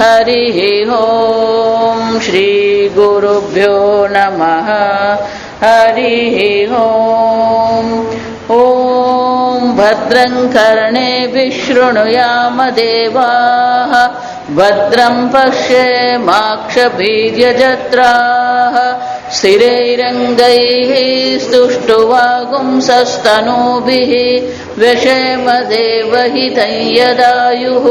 हरिः ओं श्री गुरुभ्यो नमः हरिः ओं ॐ भद्रं कर्णेभिः शृणुयाम देवाः भद्रं पश्येमाक्षभिर्यजत्राः स्थिरैरङ्गैः स्तुष्टुवागुंसस्तनूभिः व्यशेम देवहितं यदायुः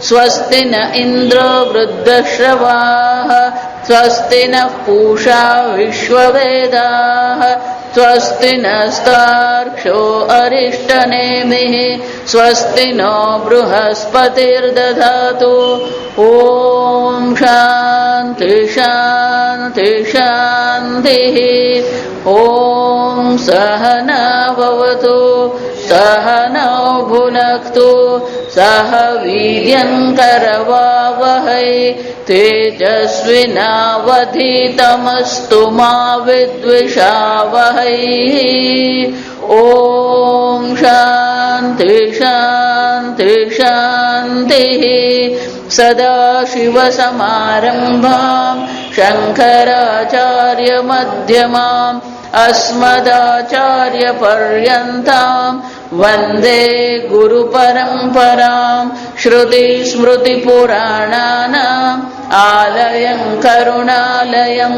स्वस्ति न इन्द्रो वृद्धश्रवाः स्वस्ति नः पूषा विश्ववेदाः स्वस्ति नस्तार्क्ष्यो अरिष्टनेमिः स्वस्ति नो बृहस्पतिर्दधातु ॐ शान्ति शान्ति शान्तिः ॐ सहना भवतु सहनौ भुनक्तु सह वीर्यङ्करवावहै तेजस्विनावधीतमस्तु मा विद्विषावहै ॐ शान्ति शान्ति शान्तिः सदाशिवसमारम्भां शङ्कराचार्यमध्यमाम् अस्मदाचार्यपर्यन्तां वन्दे गुरुपरम्परां श्रुतिस्मृतिपुराणानाम् आलयं करुणालयं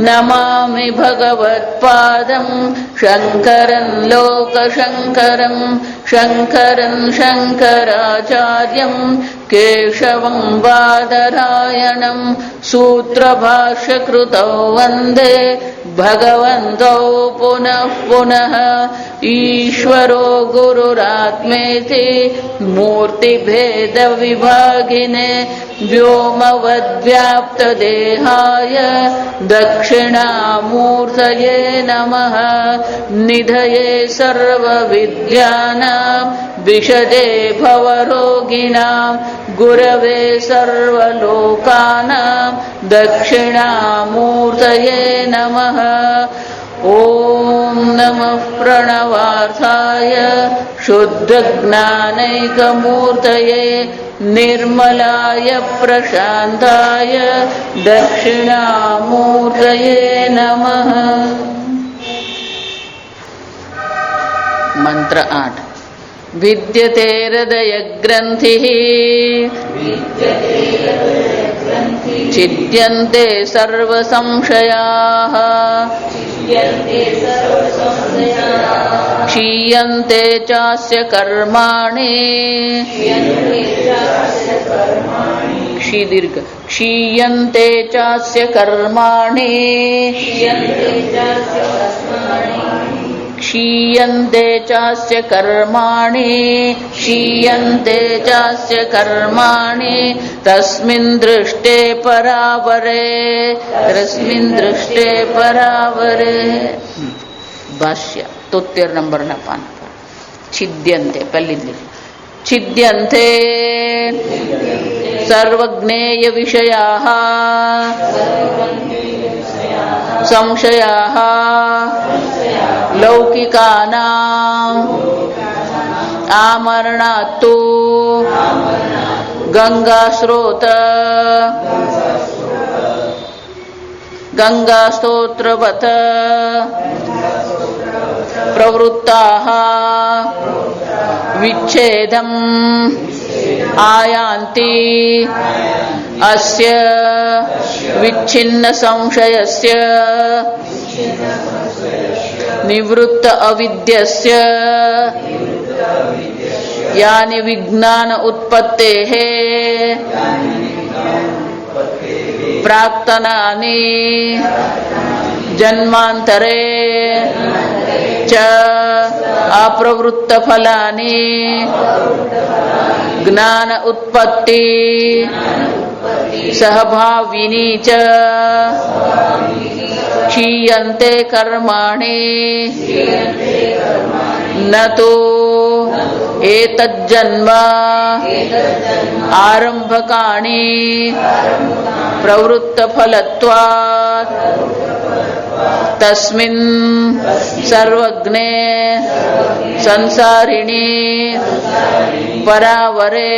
नमामि भगवत्पादं शङ्करं लोकशङ्करं शङ्करं शङ्कराचार्यं केशवं बादरायणं सूत्रभाष्यकृतौ वन्दे भगवन्तौ पुनः पुनः ईश्वरो गुरुरात्मेति मूर्तिभेदविभागिने व्योमवद्व्याप्तदेहाय दक्षिणामूर्तये नमः निधये सर्वविद्यानां विशदे भवरोगिणां गुरवे सर्वलोकानां दक्षिणामूर्तये नमः ॐ नमः प्रणवार्थाय शुद्धज्ञानैकमूर्तये निर्मलाय प्रशान्ताय दक्षिणामूर्तये नमः। मंत्र 8 विद्यते हृदयग्रन्थिः छिद्यन्ते सर्वसंशयाः क्षीयन्ते चास्य कर्माणि क्षीयन्ते चास्य कर्माणि क्षीयन्ते चास्य कर्माणि क्षीयन्ते चास्य कर्माणि तस्मिन् दृष्टे परावरे तस्मिन् दृष्टे परावरे। भाष्य तोत्तेर नंबर न पान छिद्यन्ते पल्लिद्लि छिद्यन्ते सर्वज्ञेय विषयाः संशयाः लौकिकानाम् आमरणात्तु गंगास्रोत गंगास्तोत्रवत् प्रवृत्ताः विच्छेदम् आयान्ति अस्य विच्छिन्न संशयस्य निवृत्त अविद्यस्य यानि विज्ञान उत्पत्तेः प्राक्तनानि जन्मान्तरे च अप्रवृत्त फलानि ज्ञान उत्पत्ति सहभाविनी च क्षीयन्ते कर्माणि न तो एतज्जन्म आरंभकाणि प्रवृत्त फलत्वात् તસ્મિન સર્વજ્ઞે સંસારિણી પરાવરે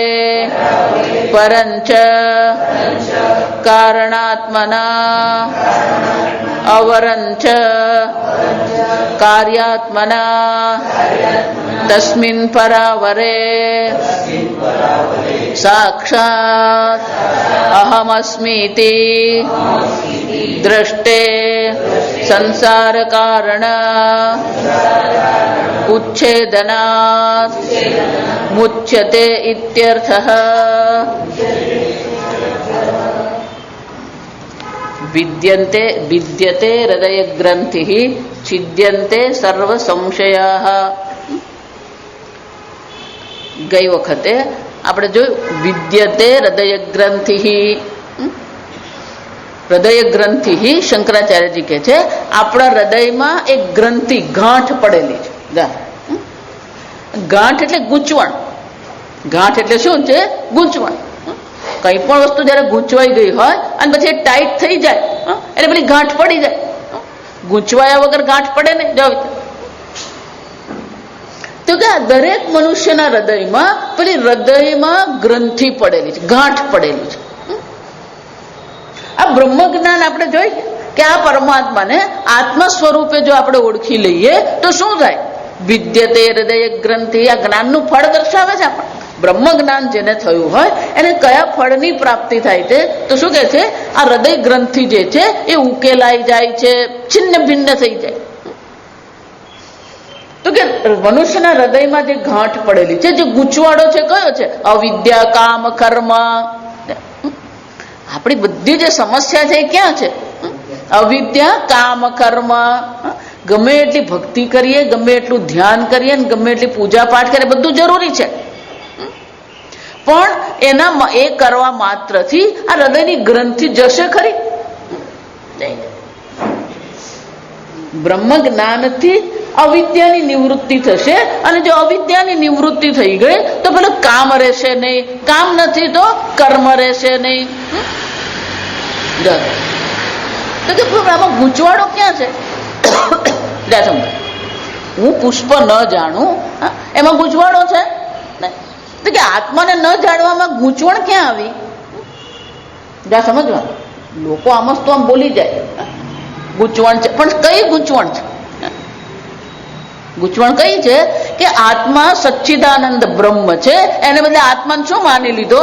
પરંચ કારણાત્મના અવરંચ કાર્યાત્મના તસ્મિન પરાવરે સાક્ષાત અહમસ્મીતિ દ્રષ્ટે સંસાર કારણ ઉચ્છેદનાત મુચ્યતે ઇત્યર્થઃ. વિદ્યતે હૃદય ગ્રંથિ છિદ્યંતે સર્વ સંશયાઃ. ગઈ વખતે આપણે જોયું વિદ્યતે હૃદય ગ્રંથિ. હૃદય ગ્રંથિ શંકરાચાર્યજી કહે છે આપણા હૃદયમાં એક ગ્રંથિ ગાંઠ પડેલી છે. ગાંઠ એટલે ગૂંચવણ. ગાંઠ એટલે શું છે? ગૂંચવણ. કઈ પણ વસ્તુ જયારે ગૂંચવાઈ ગઈ હોય અને પછી ટાઈટ થઈ જાય એટલે પેલી ગાંઠ પડી જાય. ગૂંચવાયા વગર ગાંઠ પડે ને. જાવ તો કે આ દરેક મનુષ્યના હૃદયમાં પેલી હૃદયમાં ગ્રંથિ પડેલી છે, ગાંઠ પડેલી છે. આ બ્રહ્મ જ્ઞાન આપણે જોઈએ કે આ પરમાત્માને આત્મ સ્વરૂપે જો આપણે ઓળખી લઈએ તો શું થાય? વિદ્યતે હૃદય ગ્રંથિ. આ જ્ઞાનનું ફળ દર્શાવે છે. આપણે બ્રહ્મ જ્ઞાન જેને થયું હોય એને કયા ફળની પ્રાપ્તિ થાય છે તો શું કહે છે? આ હૃદય ગ્રંથિ જે છે એ ઉકેલાઈ જાય છે, છિન્ન ભિન્ન થઈ જાય. તો કે મનુષ્યના હૃદયમાં જે ગાંઠ પડેલી છે, જે ગૂંચવાડો છે, કયો છે? અવિદ્યા, કામ, કર્મ. આપણી બધી જે સમસ્યા છે એ ક્યાં છે? અવિદ્યા, કામ, કર્મ. ગમે એટલી ભક્તિ કરીએ, ગમે એટલું ધ્યાન કરીએ, ગમે એટલી પૂજા પાઠ કરીએ, બધું જરૂરી છે, પણ એના એ કરવા માત્રથી આ હૃદયની ગ્રંથિ જશે ખરી? બ્રહ્મ જ્ઞાનથી અવિદ્યાની નિવૃત્તિ થશે, અને જો અવિદ્યાની નિવૃત્તિ થઈ ગઈ તો પેલું કામ રહેશે નહીં, કામ નથી તો કર્મ રહેશે નહીં. તો કે આમાં ગૂંચવાડો ક્યાં છે? હું પુષ્પ ન જાણું એમાં ગૂંચવાડો છે? તો કે આત્માને ન જાણવામાં ગૂંચવણ ક્યાં આવી? જા સમજવા. લોકો આમાં તો આમ બોલી જાય ગૂંચવણ છે, પણ કઈ ગૂંચવણ છે? ગૂંચવણ કઈ છે કે આત્મા સચ્ચિદાનંદ બ્રહ્મ છે, એને બદલે આત્માને શું માની લીધો?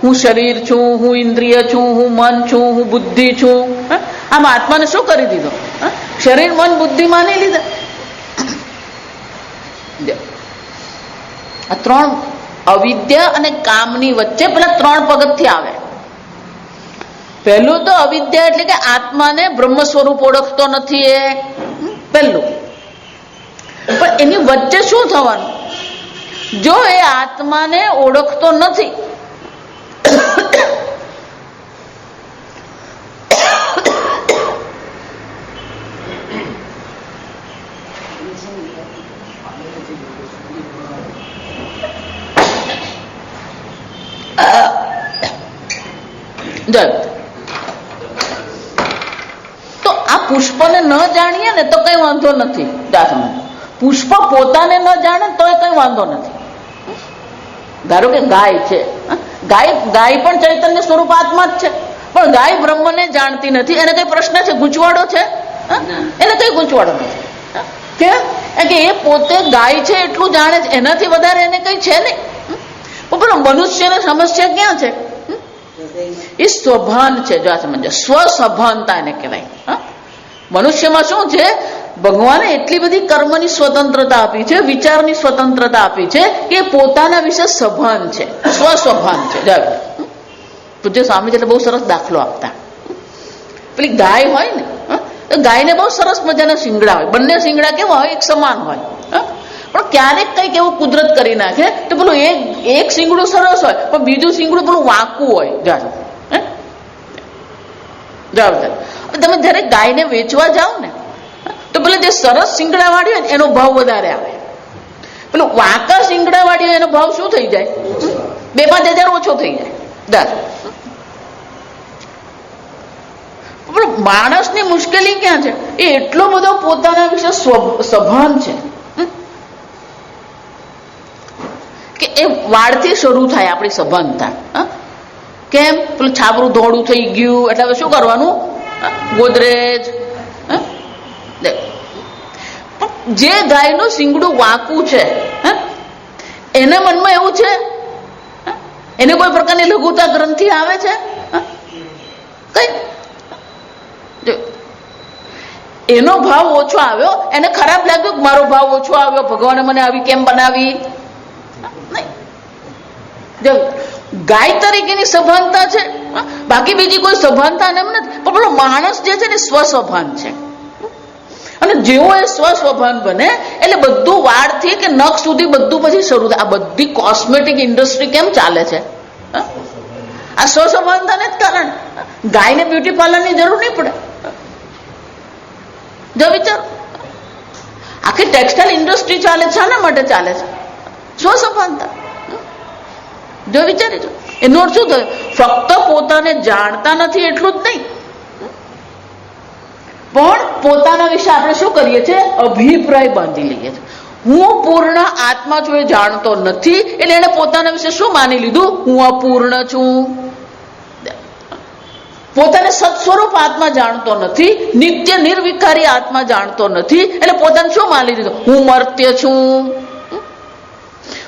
હું શરીર છું, હું ઇન્દ્રિય છું, હું મન છું, હું બુદ્ધિ છું. આમ આત્માને શું કરી દીધો? શરીર, મન, બુદ્ધિ માની લીધા. આ ત્રણ અવિદ્યા અને કામની વચ્ચે પેલા ત્રણ પગથિયાં આવે. પહેલું તો અવિદ્યા એટલે કે આત્માને બ્રહ્મ સ્વરૂપ ઓળખતો નથી એ પહેલું. પણ એની વચ્ચે શું થવાનું? જો એ આત્માને ઓળખતો નથી તો આ પુષ્પને ન જાણીએ ને તો કઈ વાંધો નથી. પુષ્પ પોતાને ન જાણે તો કઈ વાંધો નથી. ધારો કે ગાય છે, ગાય પણ ચૈતન્ય સ્વરૂપ આત્મા જ છે, પણ ગાય બ્રહ્મને જાણતી નથી. એને કઈ પ્રશ્ન છે? ગૂંચવાડો છે? એને કઈ ગૂંચવાડો નથી. કે એ પોતે ગાય છે એટલું જાણે છે, એનાથી વધારે એને કઈ છે નહીં. પણ મનુષ્યની સમસ્યા ક્યાં છે? એ સ્વભાન છે. જો આ સમજો, સ્વસભાનતા એને કહેવાય. મનુષ્યમાં શું છે? ભગવાને એટલી બધી કર્મની સ્વતંત્રતા આપી છે, વિચારની સ્વતંત્રતા આપી છે કે પોતાના વિશે સભાન છે, સ્વસ્વભાન છે. પૂજ્ય સ્વામી એટલે બહુ સરસ દાખલો આપતા. પેલી ગાય હોય ને, તો ગાયને બહુ સરસ મજાના શિંગડા હોય, બંને શિંગડા કેવા હોય? એક સમાન હોય. પણ ક્યારેક કઈક એવું કુદરત કરી નાખે તો પેલું એક શિંગડું સરસ હોય પણ બીજું શિંગડું પેલું વાંકું હોય. તમે જયારે ગાયને વેચવા જાઓ ને તો પેલા જે સરસ શિંગડા વાળી હોય ને એનો ભાવ વધારે આવે. પેલું વાંકા શિંગડા વાળી હોય એનો ભાવ શું થઈ જાય? 2-5 હજાર ઓછો થઈ જાય. પણ માણસની મુશ્કેલી ક્યાં છે? એ એટલો બધો પોતાના વિશે સભાન છે કે એ વાળથી શરૂ થાય આપણી સભાનતા. કેમ? પેલું છાપરું ધોળું થઈ ગયું એટલે હવે શું કરવાનું? ગોદરેજ. જે ગાયનું શીંગડું વાંકું છે એના મનમાં એવું છે? એને કોઈ પ્રકારની લઘુતા ગ્રંથિ આવે છે? કઈ એનો ભાવ ઓછો આવ્યો, એને ખરાબ લાગ્યું કે મારો ભાવ ઓછો આવ્યો, ભગવાને મને આવી કેમ બનાવી? ગાય તરીકેની સભાનતા છે, બાકી બીજી કોઈ સભાનતા એમ નથી. પણ પેલો માણસ જે છે ને સ્વસ્વભાન છે, અને જેવો એ સ્વસ્વભાન બને એટલે બધું વાળથી કે નખ સુધી બધું પછી શરૂ થાય. આ બધી કોસ્મેટિક ઇન્ડસ્ટ્રી કેમ ચાલે છે? આ સ્વસ્વભાનતાને જ કારણે. ગાયને બ્યુટી પાર્લરની જરૂર નહીં પડે. જો વિચાર, આખી ટેક્સટાઇલ ઇન્ડસ્ટ્રી ચાલે છે, શાના માટે ચાલે છે? સ્વસભાનતા. જો વિચારી જો એનો અર્થ શું થયો? ફક્ત પોતાને જાણતા નથી એટલું જ નહીં, પણ પોતાના વિશે આપણે શું કરીએ છીએ? અભિપ્રાય બાંધી લઈએ છીએ. હું પૂર્ણ આત્મા છું એ જાણતો નથી એટલે એને પોતાના વિશે શું માની લીધું? હું અપૂર્ણ છું. પોતાને સત સ્વરૂપ આત્મા જાણતો નથી, નિત્ય નિર્વિકારી આત્મા જાણતો નથી એટલે પોતાને શું માની લીધું? હું મર્ત્ય છું.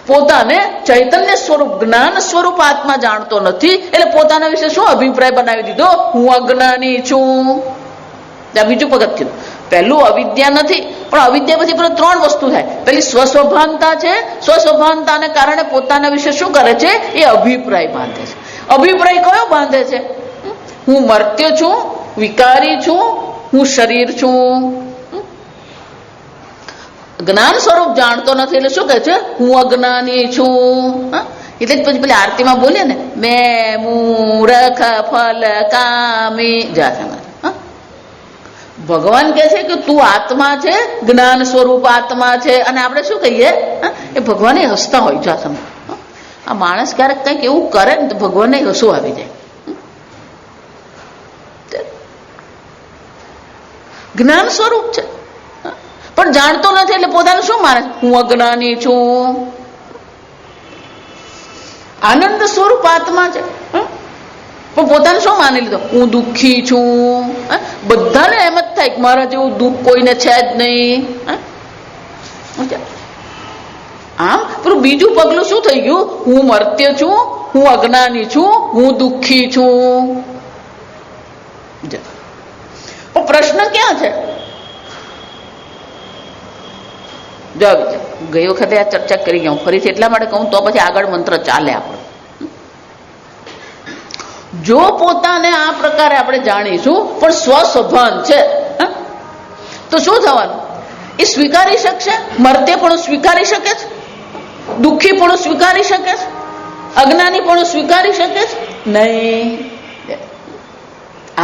પોતાને ચૈતન્ય સ્વરૂપ જ્ઞાન સ્વરૂપ આત્મા જાણતો નથી એટલે પોતાના વિશે શું અભિપ્રાય બનાવી દીધો? હું અજ્ઞાની છું. બીજું પગથિયું. પહેલું અવિદ્યા નથી, પણ અવિદ્યા પછી પેલું ત્રણ વસ્તુ થાય. પેલી સ્વસ્વભાનતા છે, સ્વસ્વભાનતાને કારણે પોતાના વિશે શું કરે છે? એ અભિપ્રાય બાંધે છે. અભિપ્રાય કયો બાંધે છે? હું મર્ત્ય છું, વિકારી છું, હું શરીર છું. જ્ઞાન સ્વરૂપ જાણતો નથી એટલે શું કહે છે? હું અજ્ઞાની છું. એટલે જ પછી પેલી આરતીમાં બોલે ને, મેં મૂરખ ફલ કામી. ભગવાન કહે છે કે તું આત્મા છે, જ્ઞાન સ્વરૂપ આત્મા છે, અને આપણે શું કહીએ? એ ભગવાને હસતા હોય. જા તમે આ માણસ ક્યારેક કંઈક એવું કરે ને તો ભગવાનને હસવું આવી જાય. જ્ઞાન સ્વરૂપ છે પણ જાણતો નથી એટલે પોતાનું શું માને? હું અજ્ઞાની છું. આનંદ સ્વરૂપ આત્મા છે પણ પોતાને શું માની લીધો? હું દુઃખી છું. બધાને એમ જ થાય કે મારા જેવું દુઃખ કોઈને છે જ નહીં. આમ પેલું બીજું પગલું શું થઈ ગયું? હું મર્ત્ય છું, હું અજ્ઞાની છું, હું દુઃખી છું. પણ પ્રશ્ન ક્યાં છે? ગઈ વખતે આ ચર્ચા કરી ગયા, ફરીથી એટલા માટે કહું તો પછી આગળ મંત્ર ચાલે આપણો. જો પોતાને આ પ્રકારે આપણે જાણીશું પણ સ્વસ્વભાન છે તો શું થવાનું? એ સ્વીકારી શકશે? મર્ત્ય પણ સ્વીકારી શકે છે, દુઃખી પણ સ્વીકારી શકે છે, અજ્ઞાની પણ સ્વીકારી શકે છે? નહીં.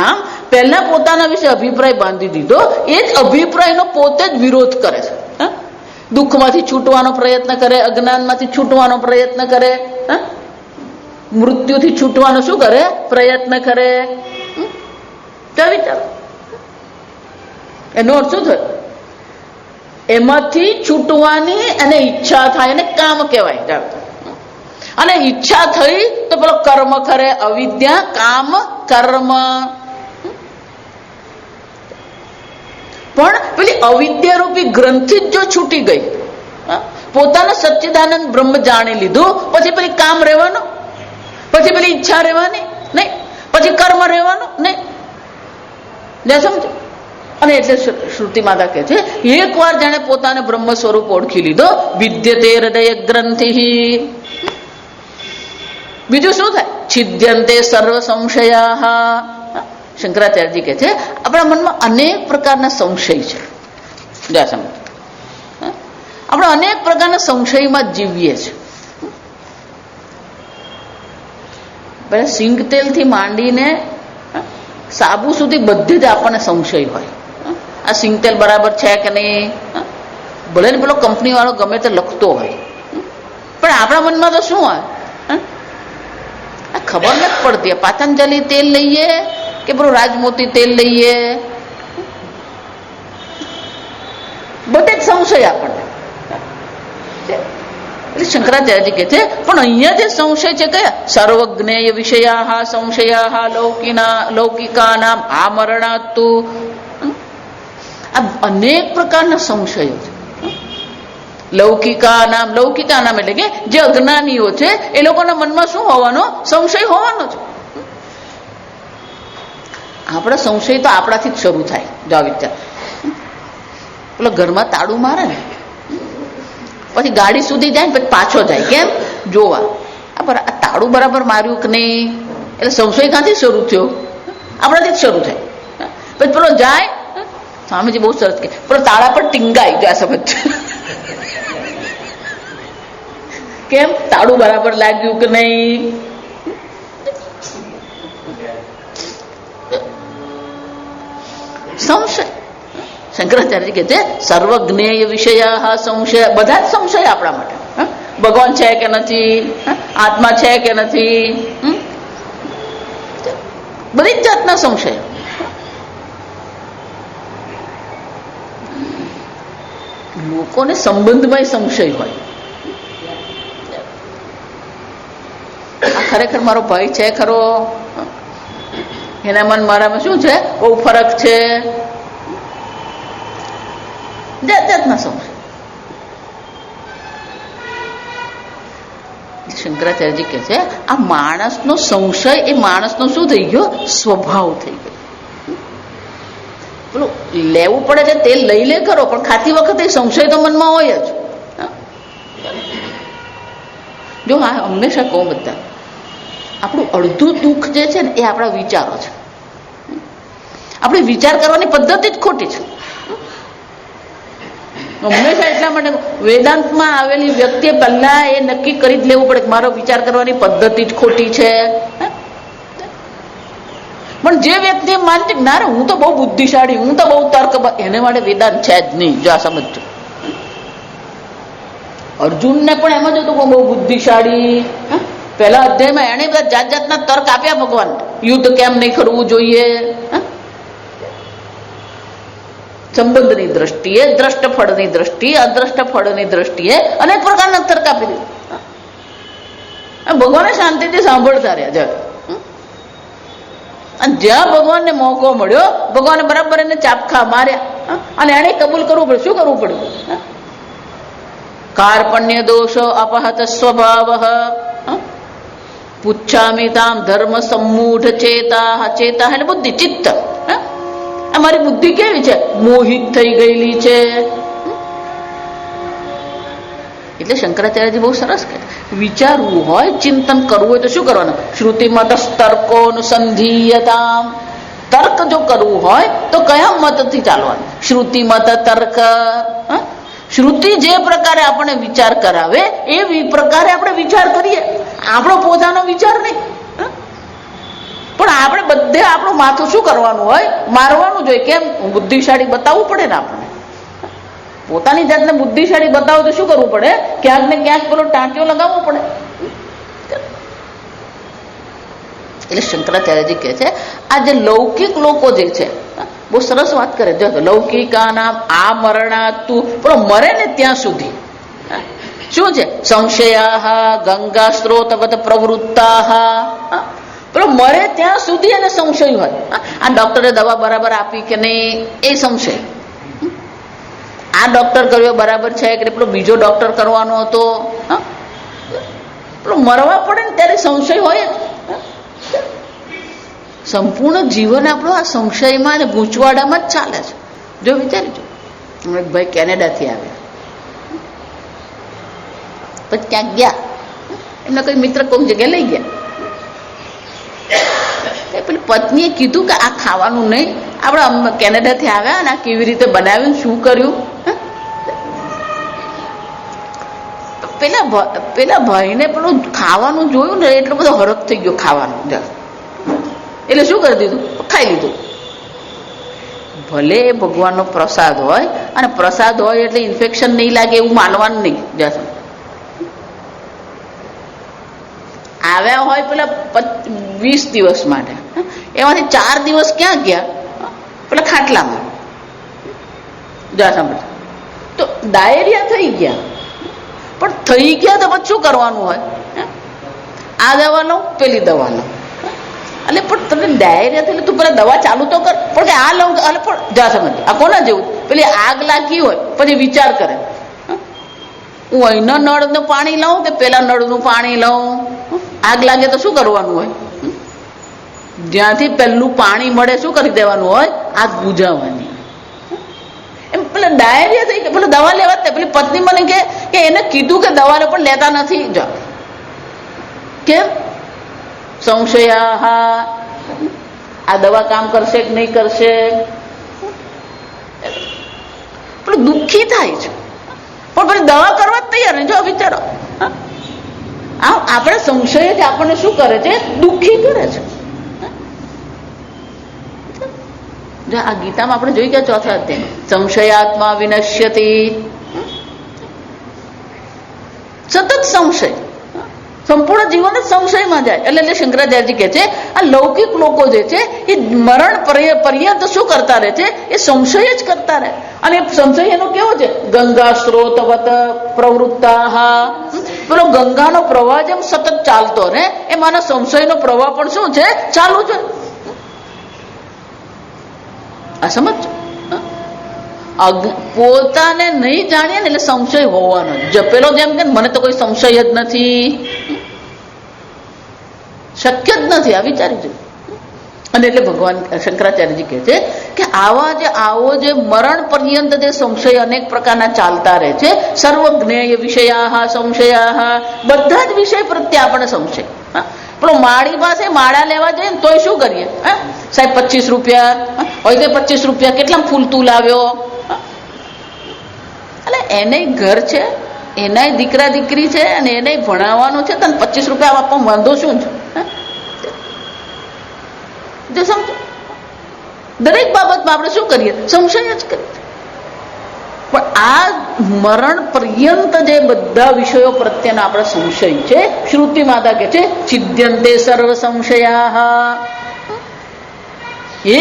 આમ પહેલા પોતાના વિશે અભિપ્રાય બાંધી દીધો, એ જ અભિપ્રાયનો પોતે જ વિરોધ કરે છે. દુઃખમાંથી છૂટવાનો પ્રયત્ન કરે, અજ્ઞાનમાંથી છૂટવાનો પ્રયત્ન કરે, મૃત્યુથી છૂટવાનો શું કરે? પ્રયત્ન કરે. વિચારો એનો અર્થ શું થયો? એમાંથી છૂટવાની એને ઈચ્છા થાય, એને કામ કહેવાય. અને ઈચ્છા થઈ તો પેલો કર્મ કરે, અવિદ્યા, કામ, કર્મ. પણ પેલી અવિદ્યા રૂપી ગ્રંથિ જો છૂટી ગઈ, પોતાના સચ્ચિદાનંદ બ્રહ્મ જાણી લીધું, પછી પેલી કામ રહેવાનું, પછી પેલી ઈચ્છા રહેવાની નહીં, પછી કર્મ રહેવાનું નહીં. સમજો? અને એટલે શ્રુતિ માતા કહે છે એક વાર જાણે પોતાને બ્રહ્મ સ્વરૂપ ઓળખી લીધો, વિદ્યતે હૃદય ગ્રંથિ. બીજું શું થાય? છિદ્યંતે સર્વ સંશયા. શંકરાચાર્યજી કહે છે આપણા મનમાં અનેક પ્રકારના સંશય છે. આપણે અનેક પ્રકારના સંશયમાં જીવીએ છીએ. સિંગ તેલ થી માંડીને સાબુ સુધી બધી જ આપણને સંશય હોય. આ સિંગ તેલ બરાબર છે કે નહીં? ભલે ને પેલો કંપની વાળો ગમે તે લખતો હોય, પણ આપણા મનમાં તો શું હોય? ખબર નથી પડતી. પતંજલિ તેલ લઈએ કે પેલું રાજમોતી તેલ લઈએ, બધે જ સંશય આપણને. એટલે શંકરાચાર્યજી કહે છે પણ અહીંયા જે સંશય છે કયા? સર્વજ્ઞેય વિષયા સંશયા લૌકિકાનામ આમરણાતુ. આ અનેક પ્રકારના સંશયો છે. લૌકિકા નામ એટલે કે જે અજ્ઞાનીઓ છે એ લોકોના મનમાં શું હોવાનો? સંશય હોવાનો છે. આપણા સંશય તો આપણાથી જ શરૂ થાય. જો વિચાર, પેલો ઘરમાં તાળું મારે ને પછી ગાડી સુધી જાય ને પછી પાછો જાય, કેમ? જોવા આ તાળું બરાબર માર્યું કે નહીં. એટલે સંશય ક્યાંથી શરૂ થયો? આપણાથી જ શરૂ થાય. પછી પેલો જાય, સ્વામીજી બહુ સરસ કે પેલો તાળા પર ટીંગાઈ જાય, સમજ કેમ? તાળું બરાબર લાગ્યું કે નહીં. સંશય. શંકરાચાર્ય કહે છે સર્વજ્ઞેય વિષયા સંશય. બધા જ સંશય આપણા માટે. ભગવાન છે કે નથી, આત્મા છે કે નથી, બધી જ જાતના સંશય. લોકોને સંબંધમાં સંશય હોય. આ ખરેખર મારો ભાઈ છે ખરો, એના મન મારામાં શું છે, બહુ ફરક છે. જાત જાતના સંશય. શંકરાચાર્યજી કહે છે આ માણસનો સંશય એ માણસનો શું થઈ ગયો? સ્વભાવ થઈ ગયો. પેલું લેવું પડે છે તેલ લઈ લે કરો, પણ ખાતી વખતે સંશય તો મનમાં હોય જ. જો હા હંમેશા કહું બધા, આપણું અડધું દુઃખ જે છે ને એ આપણા વિચારો છે. આપણી વિચાર કરવાની પદ્ધતિ જ ખોટી છે. હંમેશા એટલા માટે વેદાંતમાં આવેલી વ્યક્તિએ પહેલા એ નક્કી કરી જ લેવું પડે કે મારો વિચાર કરવાની પદ્ધતિ જ ખોટી છે. પણ જે વ્યક્તિ માનતી ના રે હું તો બહુ બુદ્ધિશાળી, હું તો બહુ તર્ક, એને માટે વેદાંત છે જ નહીં. જો આ સમજજો, અર્જુનને પણ એમ જ હતું કે બહુ બુદ્ધિશાળી. પહેલા અધ્યાયમાં એને બધા જાત જાતના તર્ક આપ્યા ભગવાન, યુદ્ધ કેમ નહીં કરવું જોઈએ, સંબંધની દ્રષ્ટિએ, દ્રષ્ટ ફળની દ્રષ્ટિએ, અદ્રષ્ટ ફળની દ્રષ્ટિએ અનેક પ્રકારના તર્ક આપી દીધા. ભગવાને શાંતિથી સાંભળતા રહ્યા. અને જ્યાં ભગવાનને મોકો મળ્યો, ભગવાને બરાબર એને ચાપખા માર્યા અને એને કબૂલ કરવું પડે. શું કરવું પડ્યું? કાર્પણ્ય દોષ અપહત સ્વભાવ પુચ્છામિ તામ ધર્મ સમ્મૂઢ ચેતા. ચેતા એટલે બુદ્ધિ, ચિત્ત. અમારી બુદ્ધિ કેવી છે? મોહિત થઈ ગયેલી છે. એટલે શંકરાચાર્યજી બહુ સરસ કહે, વિચારવું હોય, ચિંતન કરવું હોય તો શું કરવાનું? શ્રુતિમત તર્કોનુસંધીયતામ. તર્ક જો કરવું હોય તો કયા મતથી ચાલવાનું? શ્રુતિમત તર્ક. શ્રુતિ જે પ્રકારે આપણે વિચાર કરાવે એ પ્રકારે આપણે વિચાર કરીએ. આપણો પોતાનો વિચાર નહીં. પણ આપણે બધે આપણું માથું શું કરવાનું હોય? મારવાનું જોઈએ. કેમ? બુદ્ધિશાળી બતાવવું પડે ને આપણે. પોતાની જાતને બુદ્ધિશાળી બતાવો તો શું કરવું પડે? ક્યાંક ને ક્યાંક પેલો ટાંટિયો લગાવવો પડે. એટલે શંકરાચાર્યજી કહે છે આ જે લૌકિક લોકો જે છે બહુ સરસ વાત કરે. જો લૌકિકા નામ આ મરણાતું, પણ મરે ને ત્યાં સુધી શું છે? સંશયા ગંગા સ્ત્રોતવત પ્રવૃત્તા. પેલો મરે ત્યાં સુધી એને સંશય હોય. આ ડોક્ટરે દવા બરાબર આપી કે નહીં એ સંશય. આ ડોક્ટર કર્યો બરાબર છે કે પેલો બીજો ડોક્ટર કરવાનો હતો. પેલો મરવા પડે ને ત્યારે સંશય હોય જ. સંપૂર્ણ જીવન આપણું આ સંશયમાં અને ગૂંચવાડામાં જ ચાલે છે. જો વિચારીજો, એક ભાઈ કેનેડાથી આવ્યા, પછી ક્યાંક ગયા, એમના કોઈ મિત્ર કોઈ જગ્યાએ લઈ ગયા. પેલી પત્નીએ કીધું કે આ ખાવાનું નહીં, આપણે કેનેડાથી આવ્યા અને આ કેવી રીતે બનાવ્યું, શું કર્યું. પેલા ભાઈને પેલું ખાવાનું જોયું ને એટલો બધો હરખ થઈ ગયો ખાવાનું. એટલે શું કરી દીધું? ખાઈ લીધું. ભલે ભગવાનનો પ્રસાદ હોય, અને પ્રસાદ હોય એટલે ઇન્ફેક્શન નહીં લાગે એવું માનવાનું નહીં. આવ્યા હોય પેલા 20 દિવસ માટે, એમાંથી 4 દિવસ ક્યાં ગયા? પેલા ખાટલામાં. જા સાંભળ, તો ડાયરિયા થઈ ગયા. પણ થઈ ગયા તો પછી શું કરવાનું હોય? આ દવા લઉં, પેલી દવા લઉં. એટલે પણ તમે ડાયરિયા થઈ તું પેલા દવા ચાલુ તો કર. પણ આ લઉં, એટલે પણ જા સમજ, આ કોના જેવું? પેલી આગ લાગી હોય પછી વિચાર કરે, હું અહીંના નળનું પાણી લઉં કે પેલા નળનું પાણી લઉં? આગ લાગે તો શું કરવાનું હોય? જ્યાંથી પહેલું પાણી મળે શું કરી દેવાનું હોય? આગ બુઝાવવાની. એમ પેલા ડાયરિયા થઈ કે પેલા દવા લેવા જ. પેલી પત્ની મને કે એને કીધું કે દવા લે, પણ લેતા નથી. જા કેમ? સંશયા, આ દવા કામ કરશે કે નહીં કરશે? પેલું દુઃખી થાય છે, પણ પેલી દવા કરવા જ તૈયાર નહીં. જો વિચારો, આપણે સંશય જ આપણને શું કરે છે? દુઃખી કરે છે. જો આ ગીતામાં આપણે જોઈ ગયા ચોથા અધ્યાય, સંશયાત્મા વિનશ્યતિ. સતત સંશય, સંપૂર્ણ જીવન જ સંશયમાં જાય. એટલે શંકરાચાર્યજી કહે છે આ લૌકિક લોકો જે છે એ મરણ પર્યંત શું કરતા રહે છે? એ સંશય જ કરતા રહે. અને સંશય એનો કેવો છે? ગંગા સ્ત્રોતવત પ્રવૃત્તા. પેલો ગંગાનો પ્રવાહ જેમ સતત ચાલતો રહે એમ આનો સંશયનો પ્રવાહ પણ શું છે? ચાલુ છે. આ સમજ? પોતાને નહીં જાણીએ ને એટલે સંશય હોવાનો. જપેલો જેમ કે મને તો કોઈ સંશય જ નથી, શક્ય જ નથી. આ વિચારી જોઈએ. અને એટલે ભગવાન શંકરાચાર્યજી કહે છે કે આવો જે મરણ પર્યંત જે સંશય અનેક પ્રકારના ચાલતા રહે છે, સર્વજ્ઞેય વિષયા સંશયા, બધા જ વિષય પ્રત્યે આપણે સંશય. પેલો માળી પાસે માળા લેવા જઈએ ને તોય શું કરીએ? સાહેબ 25 રૂપિયા હોય તો 25 રૂપિયા કેટલા ફૂલ તું લાવ્યો? એટલે એને ઘર છે, એના દીકરા દીકરી છે અને એને ભણાવવાનું છે, તને 25 રૂપિયા આપવા વાંધો શું છે? જો સમજો, દરેક બાબતમાં આપણે શું કરીએ? સંશય જ કરીએ. પણ આ મરણ પર્યંત જે બધા વિષયો પ્રત્યેના આપણે સંશય છે, શ્રુતિ માતા કે છે છિદ્યંતે સર્વ સંશયા.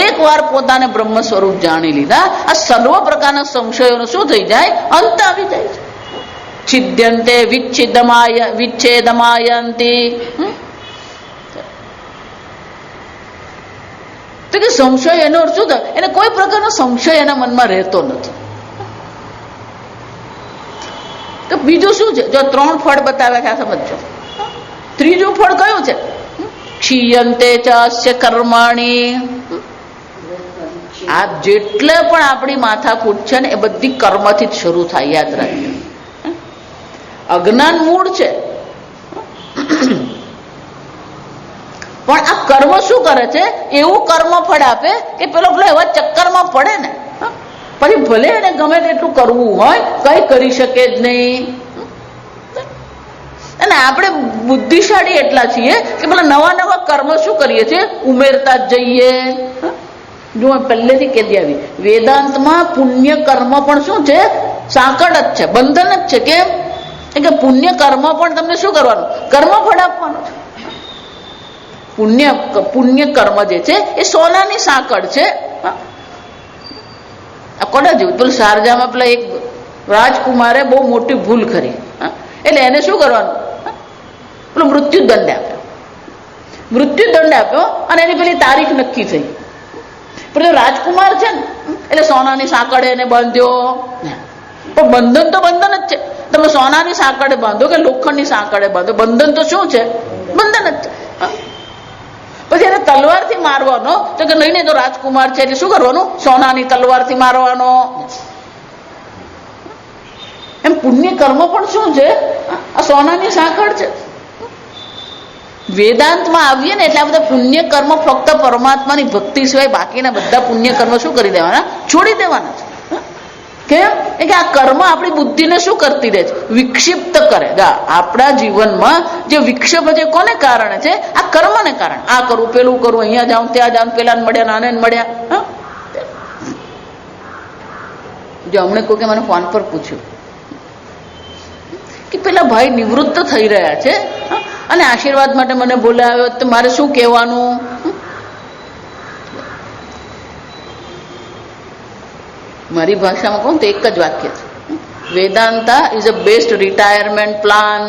એક વાર પોતાને બ્રહ્મ સ્વરૂપ જાણી લીધા, આ સર્વ પ્રકારના સંશયોનો શું થઈ જાય? અંત આવી જાય છે. છિદ્યંતે વિચ્છેદમાયંતિ. તો કે સંશય એનો અર્થ શું થાય? એને કોઈ પ્રકારનો સંશય એના મનમાં રહેતો નથી. તો બીજું શું છે? જો 3 ફળ બતાવ્યા છે, સમજો. ત્રીજું ફળ કયું છે? ક્ષીયંતે ચાસ્ય કર્માણી. આ જેટલે પણ આપણી માથાકૂટ છે ને એ બધી કર્મથી જ શરૂ થાય. યાદ રાખજો, અજ્ઞાન મૂળ છે. પણ આ કર્મ શું કરે છે? એવું કર્મ ફળ આપે કે પેલો એવા ચક્કરમાં પડે ને પછી ભલે એને ગમે તેટલું કરવું હોય કઈ કરી શકે જ નહીં. અને આપણે બુદ્ધિશાળી એટલા છીએ કે પેલા નવા કર્મ શું કરીએ છીએ? ઉમેરતા જ જઈએ. જો પહેલેથી કહેતી આવી, વેદાંતમાં પુણ્ય કર્મ પણ શું છે? સાંકળ જ છે, બંધન જ છે. કેમ? કે પુણ્ય કર્મ પણ તમને શું કરવાનું? કર્મ ફળ આપવાનું છે. પુણ્ય કર્મ જે છે એ સોનાની સાંકળ છે. કોના જેવું? પેલું શારજામાં પેલા એક રાજકુમારે બહુ મોટી ભૂલ કરી, એટલે એને શું કરવાનું? પેલો મૃત્યુદંડ આપ્યો. મૃત્યુદંડ આપ્યો અને એની પેલી તારીખ નક્કી થઈ. પેલો રાજકુમાર છે ને એટલે સોનાની સાંકળે એને બાંધ્યો. પણ બંધન તો બંધન જ છે. તમે સોનાની સાંકળે બાંધો કે લોખંડની સાંકળે બાંધો, બંધન તો શું છે? બંધન જ છે. પછી એને તલવારથી મારવાનો તો કે નહીં, તો રાજકુમાર છે એટલે શું કરવાનું? સોનાની તલવારથી મારવાનો. એમ પુણ્ય કર્મ પણ શું છે? આ સોનાની સાંકળ છે. વેદાંતમાં આવીએ ને એટલે આ બધા પુણ્ય કર્મ ફક્ત પરમાત્માની ભક્તિ સિવાય બાકીના બધા પુણ્ય કર્મ શું કરી દેવાના? છોડી દેવાના છે. કેમ? કે આ કર્મ આપણી બુદ્ધિને શું કરતી રહે છે? વિક્ષિપ્ત કરે. આપણા જીવનમાં જે વિક્ષેપ છે કોને કારણે છે? આ કર્મને કારણે. આ કરું, પેલું કરું, અહીંયા જાઉં, ત્યાં જાઉં, પેલા મળ્યા, નાને મળ્યા. જો હમણે કોઈ મને ફોન પર પૂછ્યું કે પેલા ભાઈ નિવૃત્ત થઈ રહ્યા છે અને આશીર્વાદ માટે મને બોલાવ્યો તો મારે શું કહેવાનું? મારી ભાષામાં કહું તો એક જ વાક્ય છે, Vedanta is a best retirement plan.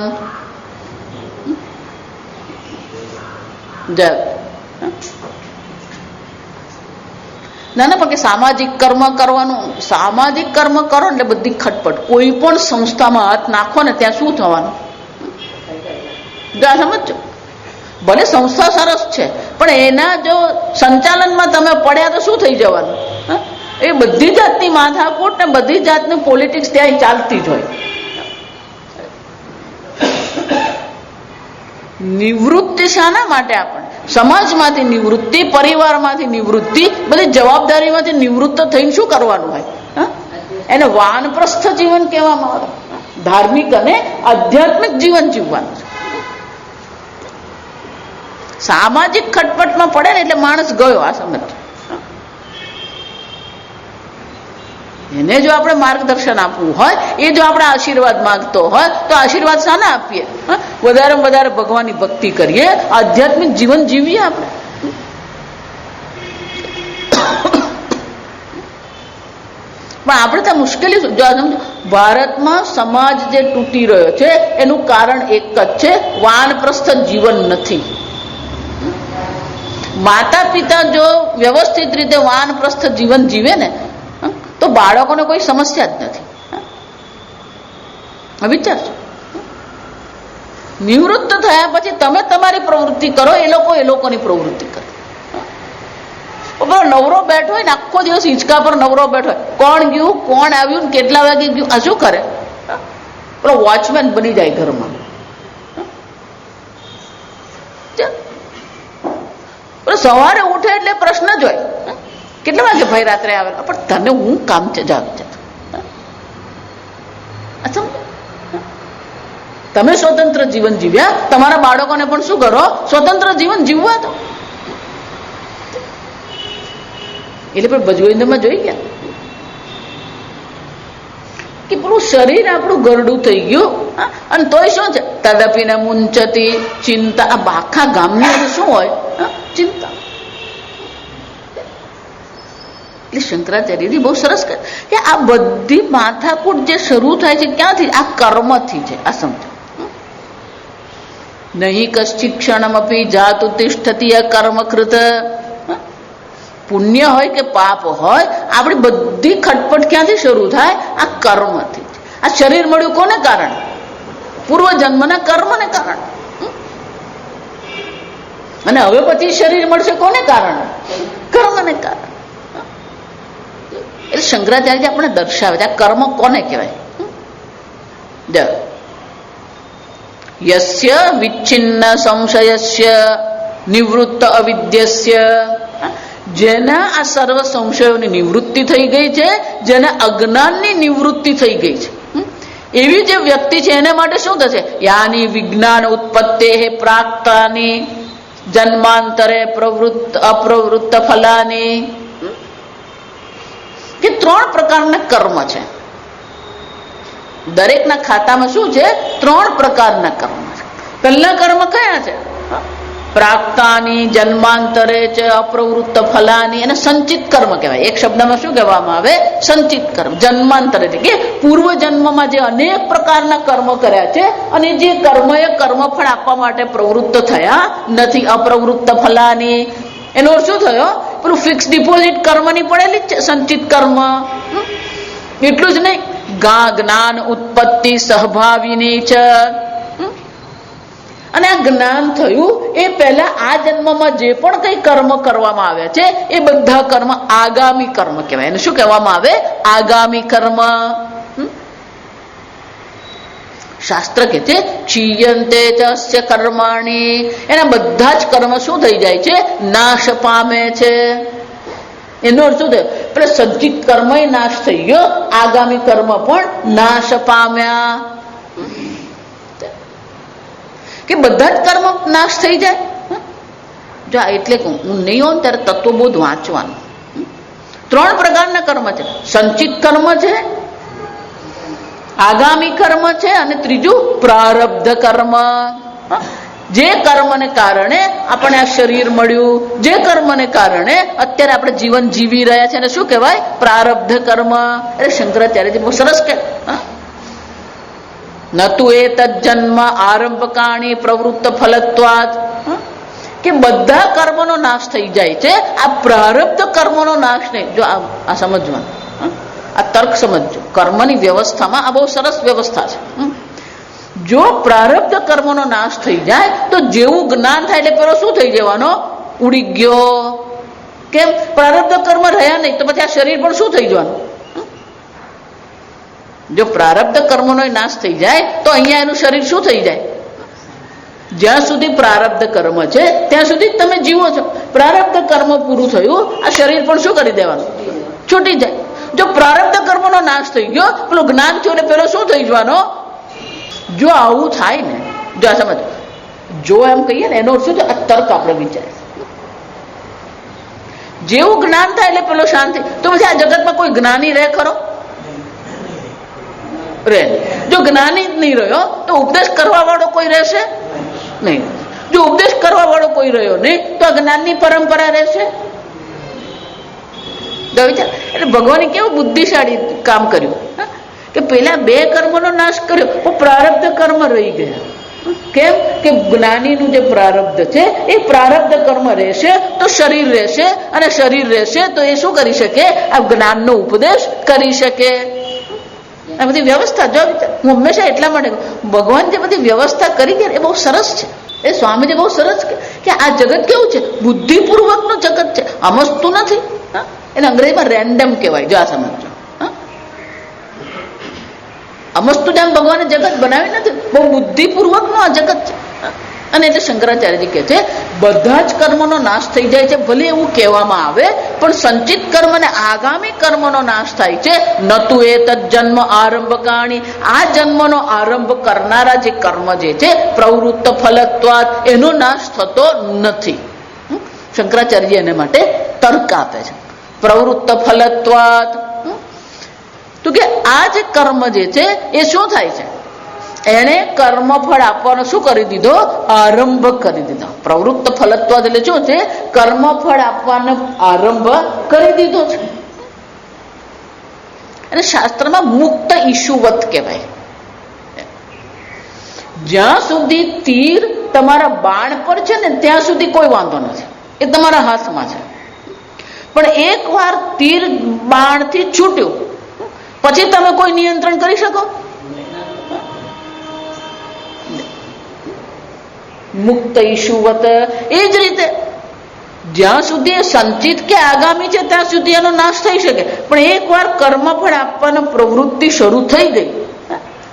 ના ના, પણ કે સામાજિક કર્મ કરવાનું, સામાજિક કર્મ કરો એટલે બધી ખટપટ. કોઈ પણ સંસ્થામાં હાથ નાખો ને ત્યાં શું થવાનું? સમજો, ભલે સંસ્થા સરસ છે પણ એના જો સંચાલનમાં તમે પડ્યા તો શું થઈ જવાનું? એ બધી જાતની માથાકૂટ ને બધી જાતની પોલિટિક્સ ત્યાં ચાલતી જ હોય. નિવૃત્તિ શાના માટે? આપણે સમાજમાંથી નિવૃત્તિ, પરિવારમાંથી નિવૃત્તિ, બધી જવાબદારીમાંથી નિવૃત્ત થઈને શું કરવાનું હોય? એને વાનપ્રસ્થ જીવન કહેવામાં આવે. ધાર્મિક અને આધ્યાત્મિક જીવન જીવવાનું છે. સામાજિક ખટપટમાં પડે ને એટલે માણસ ગયો. આ સમજ, એને જો આપણે માર્ગદર્શન આપવું હોય, એ જો આપણે આશીર્વાદ માંગતો હોય તો આશીર્વાદ શાના આપીએ? વધારે વધારે ભગવાનની ભક્તિ કરીએ, આધ્યાત્મિક જીવન જીવીએ આપણે. પણ આપણે ત્યાં મુશ્કેલી શું? જો સમજો, ભારતમાં સમાજ જે તૂટી રહ્યો છે એનું કારણ એક જ છે, વાનપ્રસ્થ જીવન નથી. માતા પિતા જો વ્યવસ્થિત રીતે વાનપ્રસ્થ જીવન જીવે ને તો બાળકોને કોઈ સમસ્યા જ નથી. વિચારજો, નિવૃત્ત થયા પછી તમે તમારી પ્રવૃત્તિ કરો, એ લોકોની પ્રવૃત્તિ કરે. નવરો બેઠો હોય ને આખો દિવસ હિંચકા પર નવરો બેઠો હોય, કોણ ગયું, કોણ આવ્યું, કેટલા વાગે ગયું, આ શું કરે? પેલો વોચમેન બની જાય ઘરમાં. સવારે ઉઠે એટલે પ્રશ્ન જ હોય, કેટલા વાગે ભાઈ રાત્રે આવેલા? પણ તને હું કામ છે, જાગ. તમે સ્વતંત્ર જીવન જીવ્યા, તમારા બાળકોને પણ શું કરો? સ્વતંત્ર જીવન જીવવા દો. એટલે પણ ભજગોવિંદમાં જોઈ ગયા કે પેલું શરીર આપણું ગરડું થઈ ગયું, અને તોય શું છે? તદપીને મુંચતી ચિંતા. આ આખા ગામની અંદર શું હોય? ચિંતા. એટલે શંકરાચાર્યજી બહુ સરસ કહે કે આ બધી માથાકૂટ જે શરૂ થાય છે ક્યાંથી? આ કર્મથી છે. આ સમજો, નહીં કશ્ચિત ક્ષણમપી જાતુ તિષ્ઠતિ કર્મકૃત. પુણ્ય હોય કે પાપ હોય, આપણી બધી ખટપટ ક્યાંથી શરૂ થાય? આ કર્મથી. આ શરીર મળ્યું કોને કારણે? પૂર્વજન્મના કર્મને કારણે. અને હવે પછી શરીર મળશે કોને કારણે? કર્મને કારણે. એટલે શંકરાચાર્યજી આપણે દર્શાવે છે આ કર્મ કોને કહેવાય. યસ્ય વિચ્છિન્ન સંશયસ્ય નિવૃત્ત અવિદ્યસ્ય. જેના આ સર્વ સંશયોની નિવૃત્તિ થઈ ગઈ છે, જેના અજ્ઞાનની નિવૃત્તિ થઈ ગઈ છે, એવી જે વ્યક્તિ છે એને માટે શું થશે? યાની વિજ્ઞાન ઉત્પત્તે પ્રાક્તાની જન્માંતરે પ્રવૃત્ત અપ્રવૃત્ત ફલાની. કે 3 પ્રકારના કર્મ છે. દરેકના ખાતામાં શું છે? 3 પ્રકારના કર્મ છે. પહેલા કર્મ કયા છે? પ્રાક્તાની, જન્માંતરે છે, અપ્રવૃત્ત ફલાની. અને સંચિત કર્મ કહેવાય. એક શબ્દમાં શું કહેવામાં આવે? સંચિત કર્મ. જન્માંતરે એટલે કે પૂર્વ જન્મમાં જે અનેક પ્રકારના કર્મ કર્યા છે અને જે કર્મ એ કર્મફળ આપવા માટે પ્રવૃત્ત થયા નથી. અપ્રવૃત્ત ફલાની. એનો શું થયો? પેલું ફિક્સ ડિપોઝિટ કર્મની પડેલી જ છે, સંચિત કર્મ. એટલું જ નહીં, જ્ઞાન ઉત્પત્તિ સહભાવીની છે. અને આ જ્ઞાન થયું એ પહેલા આ જન્મમાં જે પણ કઈ કર્મ કરવામાં આવ્યા છે એ બધા કર્મ આગામી કર્મ કહેવાય. એને શું કહેવામાં આવે? આગામી કર્મ. શાસ્ત્ર કે છે ક્ષીયંતે ચસ્ય કર્માણી. એના બધા જ કર્મ શું થઈ જાય છે? નાશ પામે છે. એનો અર્થ શું થયો? એટલે સંચિત કર્મ નાશ થઈ ગયો, આગામી કર્મ પણ નાશ પામ્યા. કે બધા જ કર્મ નાશ થઈ જાય. જો એટલે હું નહીં હોઉં ત્યારે તત્વબોધ વાંચવાનું. 3 પ્રકારના કર્મ છે. સંચિત કર્મ છે, આગામી કર્મ છે, અને ત્રીજું પ્રારબ્ધ કર્મ. જે કર્મને કારણે આપણે આ શરીર મળ્યું, જે કર્મને કારણે અત્યારે આપણે જીવન જીવી રહ્યા છે, એને શું કહેવાય? પ્રારબ્ધ કર્મ. એટલે શંકરાચાર્યજી બહુ સરસ કે નતુ એ તજન્મ આરંભકાણી પ્રવૃત્ત ફલત્વાદ, કે બધા કર્મનો નાશ થઈ જાય છે, આ પ્રારબ્ધ કર્મનો નાશ નહીં. જો આ સમજવાનું, આ તર્ક સમજજો. કર્મની વ્યવસ્થામાં આ બહુ સરસ વ્યવસ્થા છે. જો પ્રારબ્ધ કર્મનો નાશ થઈ જાય તો જેવું જ્ઞાન થાય એટલે પેલો શું થઈ જવાનો? ઉડી ગયો. કેમ? પ્રારબ્ધ કર્મ રહ્યા નહીં તો પછી આ શરીર પણ શું થઈ જવાનું? જો પ્રારબ્ધ કર્મનો નાશ થઈ જાય તો અહીંયા એનું શરીર શું થઈ જાય? જ્યાં સુધી પ્રારબ્ધ કર્મ છે ત્યાં સુધી તમે જીવો છો. પ્રારબ્ધ કર્મ પૂરું થયું, આ શરીર પણ શું કરી દેવાનું? છૂટી જાય. જો પ્રારબ્ધ કર્મનો નાશ થઈ ગયો, પેલું જ્ઞાન થયું એટલે પેલો શું થઈ જવાનો? જો આવું થાય ને, જો આ સમજ, જો એમ કહીએ ને એનો શું છે? આ તર્ક આપણે વિચાર. જેવું જ્ઞાન થાય એટલે પેલો શાંતિ. તો પછી આ જગતમાં કોઈ જ્ઞાની રહે ખરો? રહે. જો જ્ઞાની જ નહીં રહ્યો તો ઉપદેશ કરવા વાળો કોઈ રહેશે નહીં. જો ઉપદેશ કરવા વાળો કોઈ રહ્યો નહીં તો આ જ્ઞાનની પરંપરા રહેશે. એટલે ભગવાને કેવું બુદ્ધિશાળી કામ કર્યું કે પેલા બે કર્મનો નાશ કર્યો પણ પ્રારબ્ધ કર્મ રહી ગયા. કેમ? કે જ્ઞાનીનું જે પ્રારબ્ધ છે એ પ્રારબ્ધ કર્મ રહેશે તો શરીર રહેશે, અને શરીર રહેશે તો એ શું કરી શકે? આ જ્ઞાનનો ઉપદેશ કરી શકે. આ બધી વ્યવસ્થા, જો હું હંમેશા એટલા માટે ભગવાન જે બધી વ્યવસ્થા કરી છે એ બહુ સરસ છે. એ સ્વામીજી બહુ સરસ કે આ જગત કેવું છે? બુદ્ધિપૂર્વકનું જગત છે, સમજતું નથી. એને અંગ્રેજીમાં રેન્ડમ કહેવાય. જો આ સમજો, અમસ્તુ જેમ ભગવાને જગત બનાવી નથી, બહુ બુદ્ધિપૂર્વકનું આ જગત છે. અને એટલે શંકરાચાર્યજી કહે છે બધા જ કર્મનો નાશ થઈ જાય છે, ભલે એવું કહેવામાં આવે, પણ સંચિત કર્મ અને આગામી કર્મનો નાશ થાય છે. નતુ એ તજન્મ આરંભકાણી, આ જન્મનો આરંભ કરનારા જે કર્મ જે છે પ્રવૃત્ત ફલત્વાદ, એનો નાશ થતો નથી. શંકરાચાર્યજી એને માટે તર્ક આપે છે. પ્રવૃત્ત ફલત્વાદ, તો કે આ જે કર્મ જે છે એ શું થાય છે? એને કર્મફળ આપવાનો શું કરી દીધો? આરંભ કરી દીધો. પ્રવૃત્ત ફલત્વાદ એટલે શું છે? કર્મફળ આપવાનો આરંભ કરી દીધો છે. અને શાસ્ત્રમાં મુક્ત ઈશુવત કહેવાય. જ્યાં સુધી તીર તમારા બાણ પર છે ને ત્યાં સુધી કોઈ વાંધો નથી, એ તમારા હાથમાં છે. પણ એક વાર તીર બાણથી છૂટ્યું પછી તમે કોઈ નિયંત્રણ કરી શકો? મુક્ત ઈશુવત. એ જ રીતે જ્યાં સુધી સંચિત કે આગામી છે ત્યાં સુધી એનો નાશ થઈ શકે, પણ એક વાર કર્મફળ આપવાની પ્રવૃત્તિ શરૂ થઈ ગઈ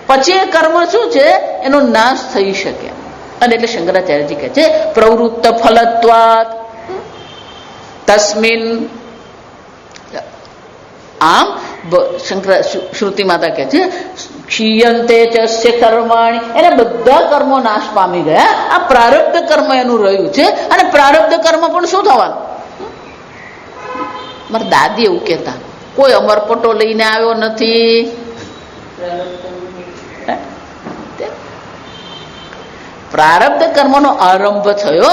પછી એ કર્મ શું છે? એનો નાશ થઈ શકે. અને એટલે શંકરાચાર્યજી કહે છે પ્રવૃત્ત ફલત્વાદ તસ્મિન. આમ શ્રુતિ માતા કહે છે ક્ષીયંતે ચસ્ય કર્માણી, એને બધા કર્મો નાશ પામી ગયા. આ પ્રારબ્ધ કર્મ એનું રહ્યું છે, અને પ્રારબ્ધ કર્મ પણ શું થવાનું? મારા દાદી એવું કહેતા, કોઈ અમરપટો લઈને આવ્યો નથી. પ્રારબ્ધ કર્મનો આરંભ થયો